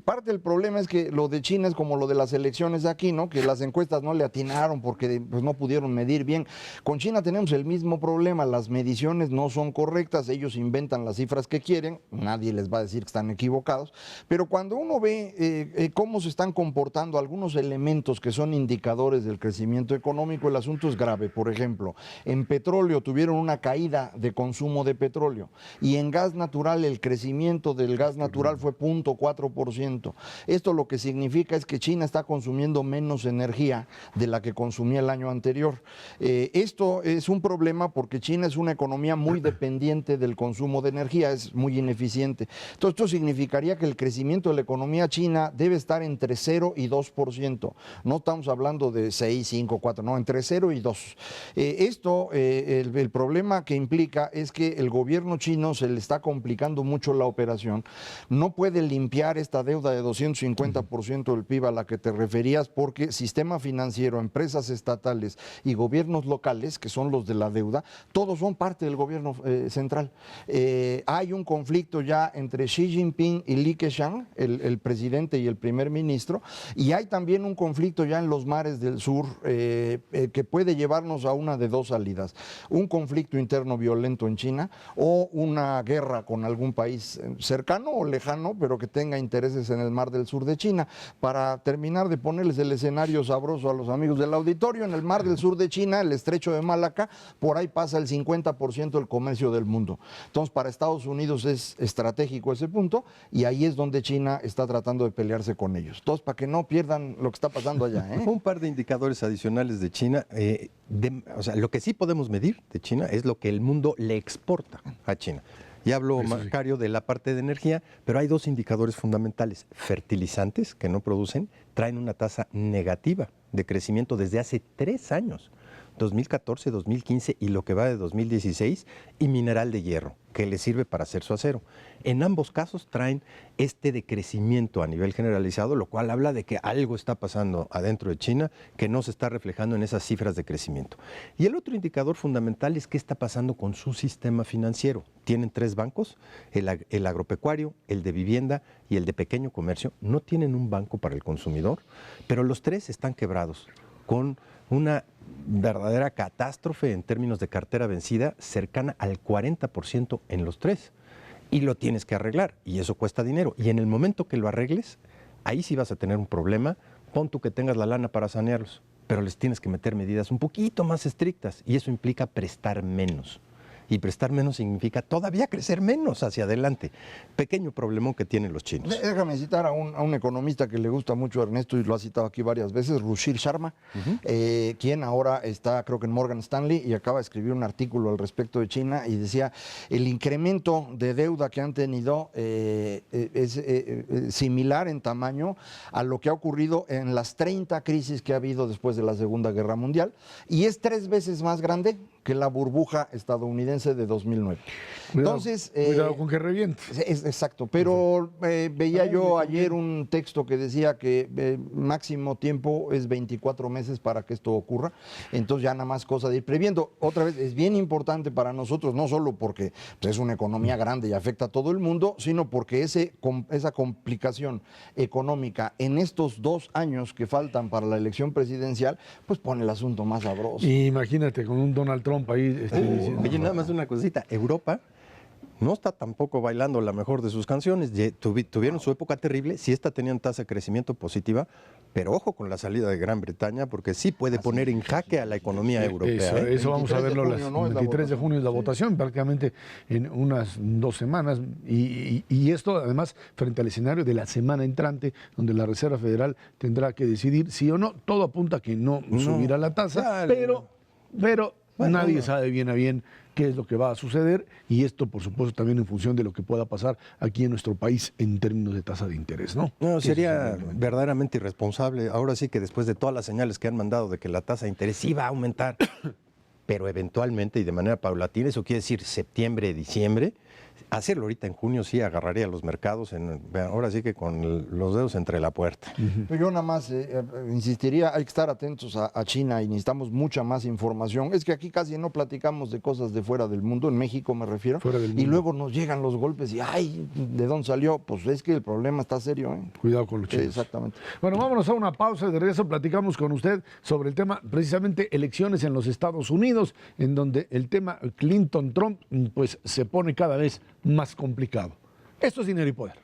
Speaker 2: Parte del problema es que lo de China es como lo de las elecciones aquí, ¿no? Que las encuestas no le atinaron porque pues, no pudieron medir bien. Con China tenemos el mismo problema, las mediciones no son correctas, ellos inventan las cifras que quieren, nadie les va a decir que están equivocados, pero cuando uno ve cómo se están comportando algunos elementos que son indicadores del crecimiento económico, el asunto es grave. Por ejemplo, en petróleo tuvieron una caída de consumo de petróleo y en gas natural el crecimiento del gas natural fue 0.4%. Esto lo que significa es que China está consumiendo menos energía de la que consumía el año anterior. Esto es un problema porque China es una economía muy dependiente del consumo de energía, es muy ineficiente. Entonces esto significaría que el crecimiento de la economía china debe estar entre 0 y 2%. No estamos hablando de 6, 5, 4, no, entre 0 y 2. El problema que implica es que el gobierno chino se le está complicando mucho la operación, no puede limpiar esta deuda de 250% del PIB a la que te referías porque sistema financiero, empresas estatales y gobiernos locales, que son los de la deuda, todos son parte del gobierno central. Hay un conflicto ya entre Xi Jinping y Li Keqiang, el presidente y el primer ministro, y hay también un conflicto ya en los mares del sur que puede llevarnos a una de dos salidas: un conflicto interno violento en China o una guerra con algún país cercano o lejano, pero que tenga intereses en el mar del sur de China. Para terminar de ponerles el escenario sabroso a los amigos del auditorio, en el mar del sur de China, el estrecho de Malaca, por ahí pasa el 50% del comercio del mundo. Entonces, para Estados Unidos es estratégico ese punto y ahí es donde China está tratando de pelearse con ellos. Entonces, para que no pierdan lo que está pasando allá.
Speaker 3: Un par de indicadores adicionales de China. O sea, lo que sí podemos medir de China es lo que el mundo le exporta a China. Ya habló Macario de la parte de energía, pero hay dos indicadores fundamentales. Fertilizantes, que no producen, traen una tasa negativa de crecimiento desde hace 3 años. 2014, 2015 y lo que va de 2016, y mineral de hierro, que le sirve para hacer su acero. En ambos casos traen este decrecimiento a nivel generalizado, lo cual habla de que algo está pasando adentro de China que no se está reflejando en esas cifras de crecimiento. Y el otro indicador fundamental es qué está pasando con su sistema financiero. Tienen 3 bancos, el agropecuario, el de vivienda y el de pequeño comercio. No tienen un banco para el consumidor, pero los 3 están quebrados, con una verdadera catástrofe en términos de cartera vencida cercana al 40% en los 3. Y lo tienes que arreglar y eso cuesta dinero. Y en el momento que lo arregles, ahí sí vas a tener un problema. Pon tú que tengas la lana para sanearlos, pero les tienes que meter medidas un poquito más estrictas y eso implica prestar menos. y prestar menos significa todavía crecer menos hacia adelante. Pequeño problemón que tienen los chinos.
Speaker 2: Déjame citar a un economista que le gusta mucho a Ernesto y lo ha citado aquí varias veces, Ruchir Sharma, quien ahora está creo que en Morgan Stanley y acaba de escribir un artículo al respecto de China y decía el incremento de deuda que han tenido es similar en tamaño a lo que ha ocurrido en las 30 crisis que ha habido después de la Segunda Guerra Mundial y es 3 veces más grande que la burbuja estadounidense de 2009. Entonces,
Speaker 1: cuidado con que reviente.
Speaker 2: Exacto, pero veía yo ayer un texto que decía que máximo tiempo es 24 meses para que esto ocurra, entonces ya nada más cosa de ir previendo. Otra vez, es bien importante para nosotros, no solo porque pues, es una economía grande y afecta a todo el mundo, sino porque esa complicación económica en estos 2 años que faltan para la elección presidencial, pues pone el asunto más sabroso.
Speaker 1: Imagínate con un Donald Trump ahí diciendo.
Speaker 3: Oye, nada más una cosita, Europa no está tampoco bailando la mejor de sus canciones, tuvieron su época terrible, sí tenían tasa de crecimiento positiva, pero ojo con la salida de Gran Bretaña, porque sí puede poner en jaque a la economía europea.
Speaker 1: Eso vamos a verlo, el 23 de junio es la
Speaker 2: sí.
Speaker 1: votación, prácticamente en unas 2 semanas, y esto además frente al escenario de la semana entrante, donde la Reserva Federal tendrá que decidir sí o no, todo apunta a que no subirá la tasa, pero nadie sabe bien a bien qué es lo que va a suceder y esto, por supuesto, también en función de lo que pueda pasar aquí en nuestro país en términos de tasa de interés, ¿no?
Speaker 3: No, sería verdaderamente irresponsable. Ahora sí que después de todas las señales que han mandado de que la tasa de interés iba a aumentar, pero eventualmente y de manera paulatina, eso quiere decir septiembre, diciembre, hacerlo ahorita en junio sí agarraría a los mercados, ahora sí que con los dedos entre la puerta.
Speaker 2: Pero yo nada más insistiría, hay que estar atentos a China y necesitamos mucha más información. Es que aquí casi no platicamos de cosas de fuera del mundo, en México me refiero, y luego nos llegan los golpes y ¡ay! ¿De dónde salió? Pues es que el problema está serio.
Speaker 1: Cuidado con los chinos.
Speaker 2: Exactamente.
Speaker 1: Bueno, vámonos a una pausa y de regreso platicamos con usted sobre el tema precisamente elecciones en los Estados Unidos, en donde el tema Clinton-Trump pues se pone cada vez más complicado. Esto es Dinero y Poder.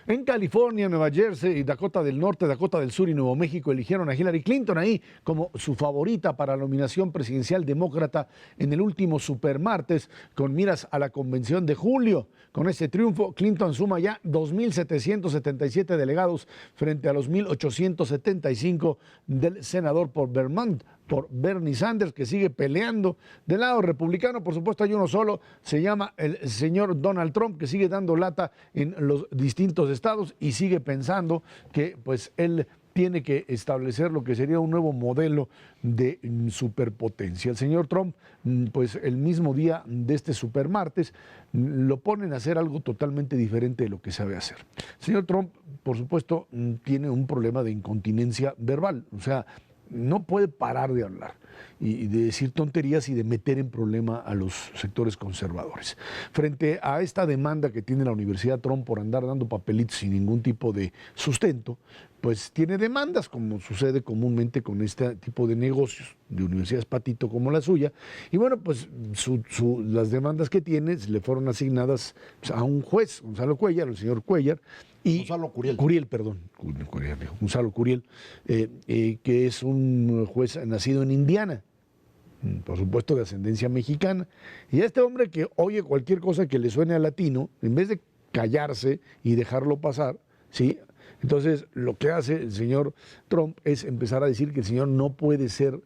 Speaker 1: En California, Nueva Jersey, Dakota del Norte, Dakota del Sur y Nuevo México eligieron a Hillary Clinton ahí como su favorita para la nominación presidencial demócrata en el último supermartes con miras a la convención de julio. Con este triunfo, Clinton suma ya 2.777 delegados frente a los 1.875 del senador por Vermont, por Bernie Sanders, que sigue peleando. Del lado republicano, por supuesto, hay uno solo, se llama el señor Donald Trump, que sigue dando lata en los distintos estados y sigue pensando que pues él tiene que establecer lo que sería un nuevo modelo de superpotencia. El señor Trump, pues el mismo día de este supermartes, lo ponen a hacer algo totalmente diferente de lo que sabe hacer. El señor Trump, por supuesto, tiene un problema de incontinencia verbal, o sea, no puede parar de hablar y de decir tonterías y de meter en problema a los sectores conservadores. Frente a esta demanda que tiene la Universidad Trump por andar dando papelitos sin ningún tipo de sustento, pues tiene demandas, como sucede comúnmente con este tipo de negocios de universidades patito como la suya. Y bueno, pues las demandas que tiene le fueron asignadas pues, a un juez, Gonzalo Cuellar, el señor Cuellar, y
Speaker 2: Gonzalo Curiel.
Speaker 1: Gonzalo Curiel, que es un juez nacido en Indiana, por supuesto de ascendencia mexicana. Y a este hombre que oye cualquier cosa que le suene a latino, en vez de callarse y dejarlo pasar, ¿sí? Entonces lo que hace el señor Trump es empezar a decir que el señor no puede ser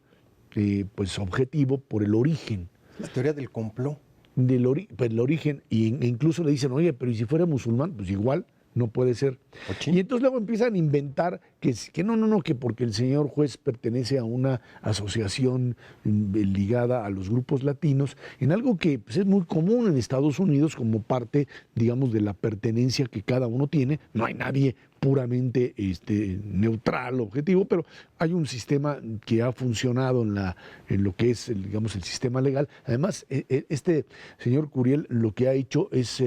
Speaker 1: pues objetivo por el origen.
Speaker 3: La teoría del complot.
Speaker 1: El origen, e incluso le dicen, oye, pero ¿y si fuera musulmán? Pues igual. No puede ser. Y entonces luego empiezan a inventar que no, que porque el señor juez pertenece a una asociación ligada a los grupos latinos, en algo que pues, es muy común en Estados Unidos como parte, digamos, de la pertenencia que cada uno tiene. No hay nadie puramente neutral, objetivo, pero hay un sistema que ha funcionado en lo que es, digamos, el sistema legal. Además, este señor Curiel lo que ha hecho es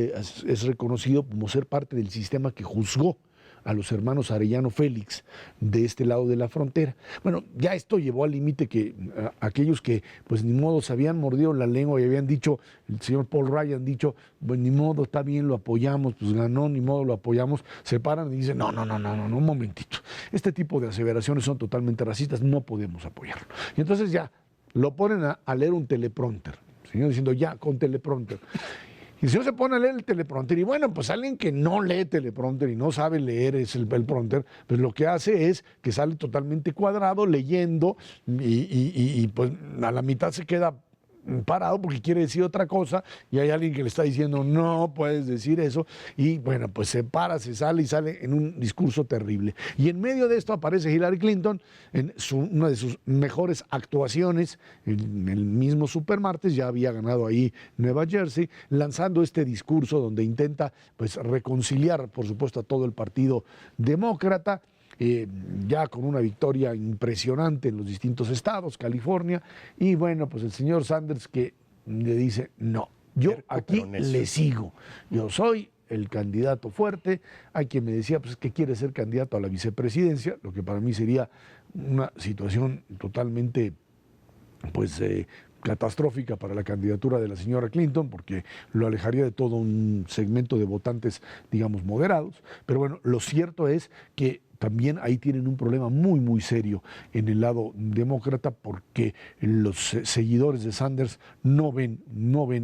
Speaker 1: reconocido como ser parte del sistema que juzgó a los hermanos Arellano Félix de este lado de la frontera. Bueno, ya esto llevó al límite que aquellos que pues ni modo se habían mordido la lengua y habían dicho, el señor Paul Ryan dicho, pues ni modo, está bien, lo apoyamos, pues ganó, ni modo, lo apoyamos, se paran y dicen, no, un momentito. Este tipo de aseveraciones son totalmente racistas, no podemos apoyarlo. Y entonces ya lo ponen a leer un teleprompter, el señor diciendo ya con teleprompter. Y el señor se pone a leer el teleprompter y bueno, pues alguien que no lee teleprompter y no sabe leer el prompter, pues lo que hace es que sale totalmente cuadrado leyendo y pues a la mitad se queda parado porque quiere decir otra cosa y hay alguien que le está diciendo no puedes decir eso y bueno, pues se para, se sale y sale en un discurso terrible. Y en medio de esto aparece Hillary Clinton en una de sus mejores actuaciones en el mismo supermartes, ya había ganado ahí Nueva Jersey, lanzando este discurso donde intenta pues reconciliar por supuesto a todo el partido demócrata. Ya con una victoria impresionante en los distintos estados, California, y bueno, pues el señor Sanders que le dice, no, yo aquí le sigo, yo soy el candidato fuerte. Hay quien me decía, pues que quiere ser candidato a la vicepresidencia, lo que para mí sería una situación totalmente, pues, catastrófica para la candidatura de la señora Clinton, porque lo alejaría de todo un segmento de votantes, digamos, moderados. Pero bueno, lo cierto es que también ahí tienen un problema muy, muy serio en el lado demócrata porque los seguidores de Sanders no ven,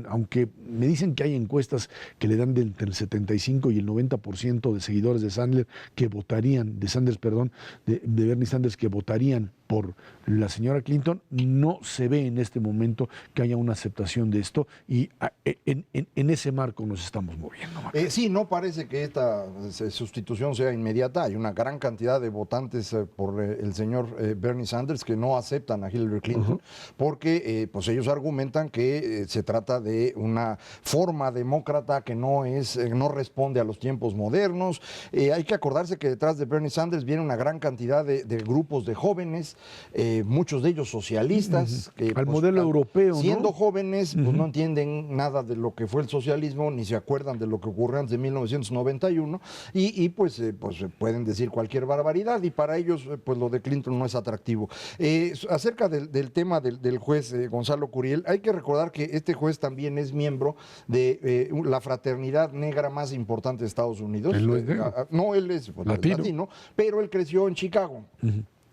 Speaker 1: aunque me dicen que hay encuestas que le dan de entre el 75 y el 90% de seguidores de Sanders que votarían, de Bernie Sanders que votarían por la señora Clinton, no se ve en este momento que haya una aceptación de esto y en ese marco nos estamos moviendo.
Speaker 2: Sí, no parece que esta sustitución sea inmediata. Hay una gran cantidad de votantes por el señor Bernie Sanders que no aceptan a Hillary Clinton porque pues ellos argumentan que se trata de una forma demócrata que no responde a los tiempos modernos. Hay que acordarse que detrás de Bernie Sanders viene una gran cantidad de grupos de jóvenes, muchos de ellos socialistas, que
Speaker 1: al modelo europeo,
Speaker 2: siendo
Speaker 1: ¿no?
Speaker 2: jóvenes, pues no entienden nada de lo que fue el socialismo, ni se acuerdan de lo que ocurrió antes de 1991, y pues pueden decir cualquier barbaridad, y para ellos pues lo de Clinton no es atractivo. Acerca del tema del juez Gonzalo Curiel, hay que recordar que este juez también es miembro de la fraternidad negra más importante de Estados Unidos.
Speaker 1: ¿Él no es negro?
Speaker 2: No, él es latino, pero él creció en Chicago.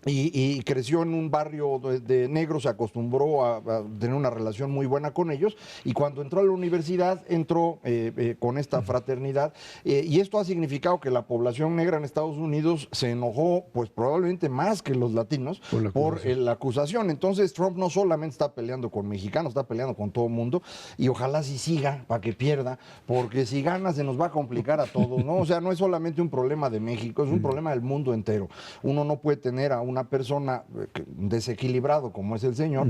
Speaker 2: Y creció en un barrio de negros, se acostumbró a tener una relación muy buena con ellos, y cuando entró a la universidad entró con esta fraternidad, y esto ha significado que la población negra en Estados Unidos se enojó pues probablemente más que los latinos por la acusación. Entonces Trump no solamente está peleando con mexicanos, está peleando con todo el mundo, y ojalá si siga para que pierda, porque si gana se nos va a complicar a todos, ¿no? O sea, no es solamente un problema de México, es un problema del mundo entero. Uno no puede tener a una persona desequilibrado como es el señor,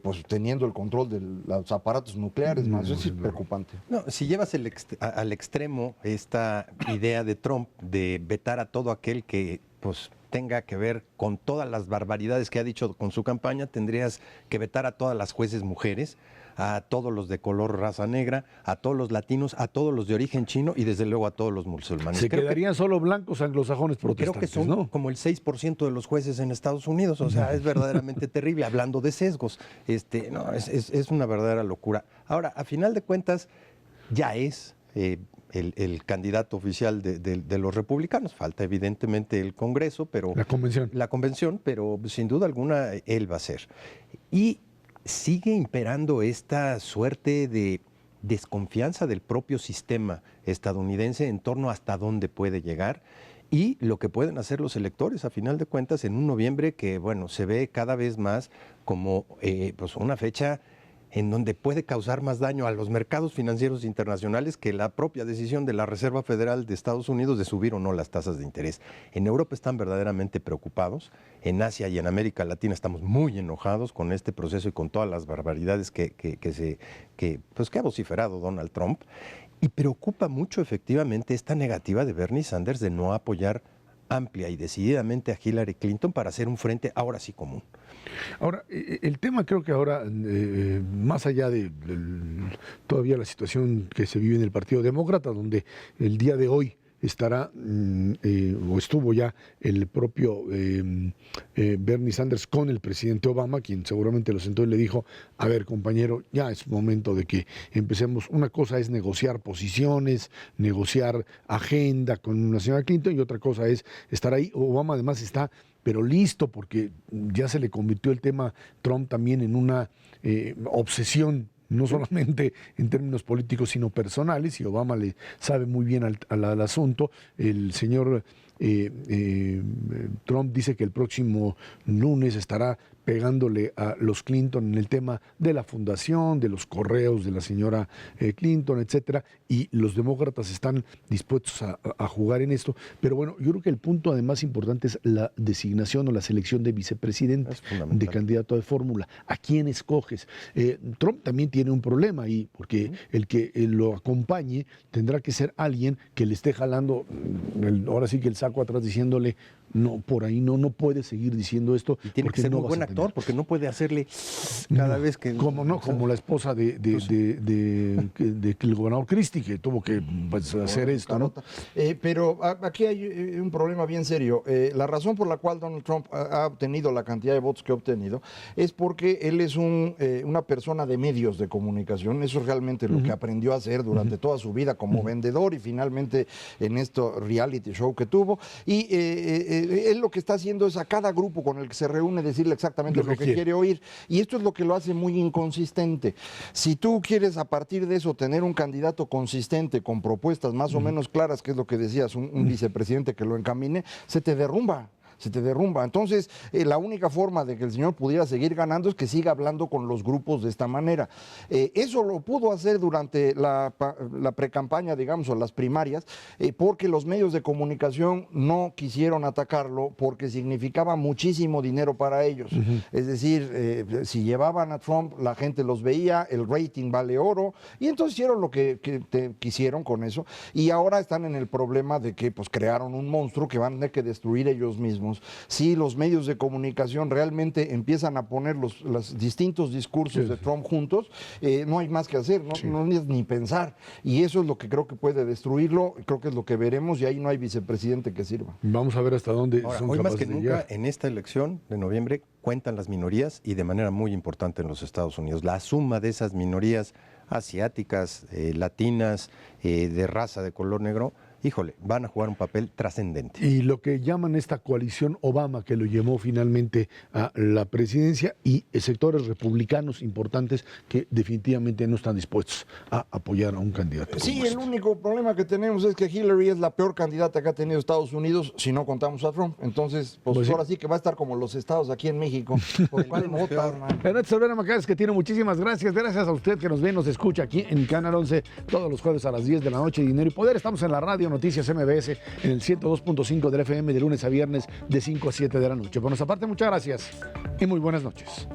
Speaker 2: pues teniendo el control de los aparatos nucleares, más eso es preocupante.
Speaker 3: No, si llevas al extremo esta idea de Trump de vetar a todo aquel que pues tenga que ver con todas las barbaridades que ha dicho con su campaña, tendrías que vetar a todas las jueces mujeres, a todos los de color raza negra, a todos los latinos, a todos los de origen chino y desde luego a todos los musulmanes.
Speaker 1: Quedarían solo blancos anglosajones protestantes.
Speaker 3: Creo que son, ¿no?, como el 6% de los jueces en Estados Unidos, o sea, es verdaderamente terrible, hablando de sesgos. No, es una verdadera locura. Ahora, a final de cuentas, ya es el candidato oficial de los republicanos. Falta evidentemente el Congreso, pero la convención, pero sin duda alguna él va a ser. Y sigue imperando esta suerte de desconfianza del propio sistema estadounidense en torno a hasta dónde puede llegar y lo que pueden hacer los electores, a final de cuentas, en un noviembre que, bueno, se ve cada vez más como pues una fecha en donde puede causar más daño a los mercados financieros internacionales que la propia decisión de la Reserva Federal de Estados Unidos de subir o no las tasas de interés. En Europa están verdaderamente preocupados, en Asia y en América Latina estamos muy enojados con este proceso y con todas las barbaridades que ha vociferado Donald Trump, y preocupa mucho efectivamente esta negativa de Bernie Sanders de no apoyar amplia y decididamente a Hillary Clinton para hacer un frente ahora sí común.
Speaker 1: Ahora, el tema creo que ahora, más allá de todavía la situación que se vive en el Partido Demócrata, donde el día de hoy estará o estuvo ya el propio Bernie Sanders con el presidente Obama, quien seguramente lo sentó y le dijo, a ver, compañero, ya es momento de que empecemos. Una cosa es negociar posiciones, negociar agenda con la señora Clinton, y otra cosa es estar ahí. Obama además está pero listo, porque ya se le convirtió el tema Trump también en una obsesión, no solamente en términos políticos, sino personales, y Obama le sabe muy bien al asunto. El señor Trump dice que el próximo lunes estará pegándole a los Clinton en el tema de la fundación, de los correos de la señora Clinton, etcétera, y los demócratas están dispuestos a jugar en esto. Pero bueno, yo creo que el punto además importante es la designación o la selección de vicepresidente, de candidato de fórmula. ¿A quién escoges? Trump también tiene un problema ahí, porque el que lo acompañe tendrá que ser alguien que le esté jalando, ahora sí que el saco atrás, diciéndole, no, por ahí no puede seguir diciendo esto.
Speaker 3: Y tiene que ser muy buen actor, porque no puede hacerle cada vez que...
Speaker 1: Como la esposa del gobernador Christie, que tuvo que hacer esto, ¿no?
Speaker 2: Pero aquí hay un problema bien serio. La razón por la cual Donald Trump ha obtenido la cantidad de votos que ha obtenido es porque él es una persona de medios de comunicación. Eso es realmente lo que aprendió a hacer durante toda su vida como vendedor y finalmente en esto reality show que tuvo. Y él lo que está haciendo es a cada grupo con el que se reúne decirle exactamente lo que quiere oír. Y esto es lo que lo hace muy inconsistente. Si tú quieres a partir de eso tener un candidato consistente con propuestas más o menos claras, que es lo que decías, un vicepresidente que lo encamine, se te derrumba. Entonces, la única forma de que el señor pudiera seguir ganando es que siga hablando con los grupos de esta manera. Eso lo pudo hacer durante la precampaña, digamos, o las primarias, porque los medios de comunicación no quisieron atacarlo porque significaba muchísimo dinero para ellos. Es decir, si llevaban a Trump, la gente los veía, el rating vale oro, y entonces hicieron lo que quisieron con eso, y ahora están en el problema de que pues crearon un monstruo que van a tener que destruir ellos mismos. Si los medios de comunicación realmente empiezan a poner los distintos discursos de Trump juntos, no hay más que hacer, no ni pensar. Y eso es lo que creo que puede destruirlo, creo que es lo que veremos, y ahí no hay vicepresidente que sirva.
Speaker 1: Vamos a ver hasta dónde son
Speaker 3: hoy
Speaker 1: capaces
Speaker 3: más que
Speaker 1: de
Speaker 3: nunca,
Speaker 1: llegar.
Speaker 3: en esta elección de noviembre, cuentan las minorías, y de manera muy importante en los Estados Unidos. La suma de esas minorías asiáticas, latinas, de raza de color negro, híjole, van a jugar un papel trascendente.
Speaker 1: Y lo que llaman esta coalición Obama, que lo llevó finalmente a la presidencia, y sectores republicanos importantes que definitivamente no están dispuestos a apoyar a un candidato.
Speaker 2: Sí, el único problema que tenemos es que Hillary es la peor candidata que ha tenido Estados Unidos si no contamos a Trump. Entonces, pues ahora sí que va a estar como los estados aquí en México. ¿Por cuál vota, hermano?
Speaker 1: Ernesto Olvera Macáez, que tiene muchísimas gracias. Gracias a usted que nos ve y nos escucha aquí en Canal 11 todos los jueves a las 10 de la noche. Dinero y Poder. Estamos en la radio Noticias MBS en el 102.5 del FM de lunes a viernes de 5 a 7 de la noche. Por nuestra parte, muchas gracias y muy buenas noches.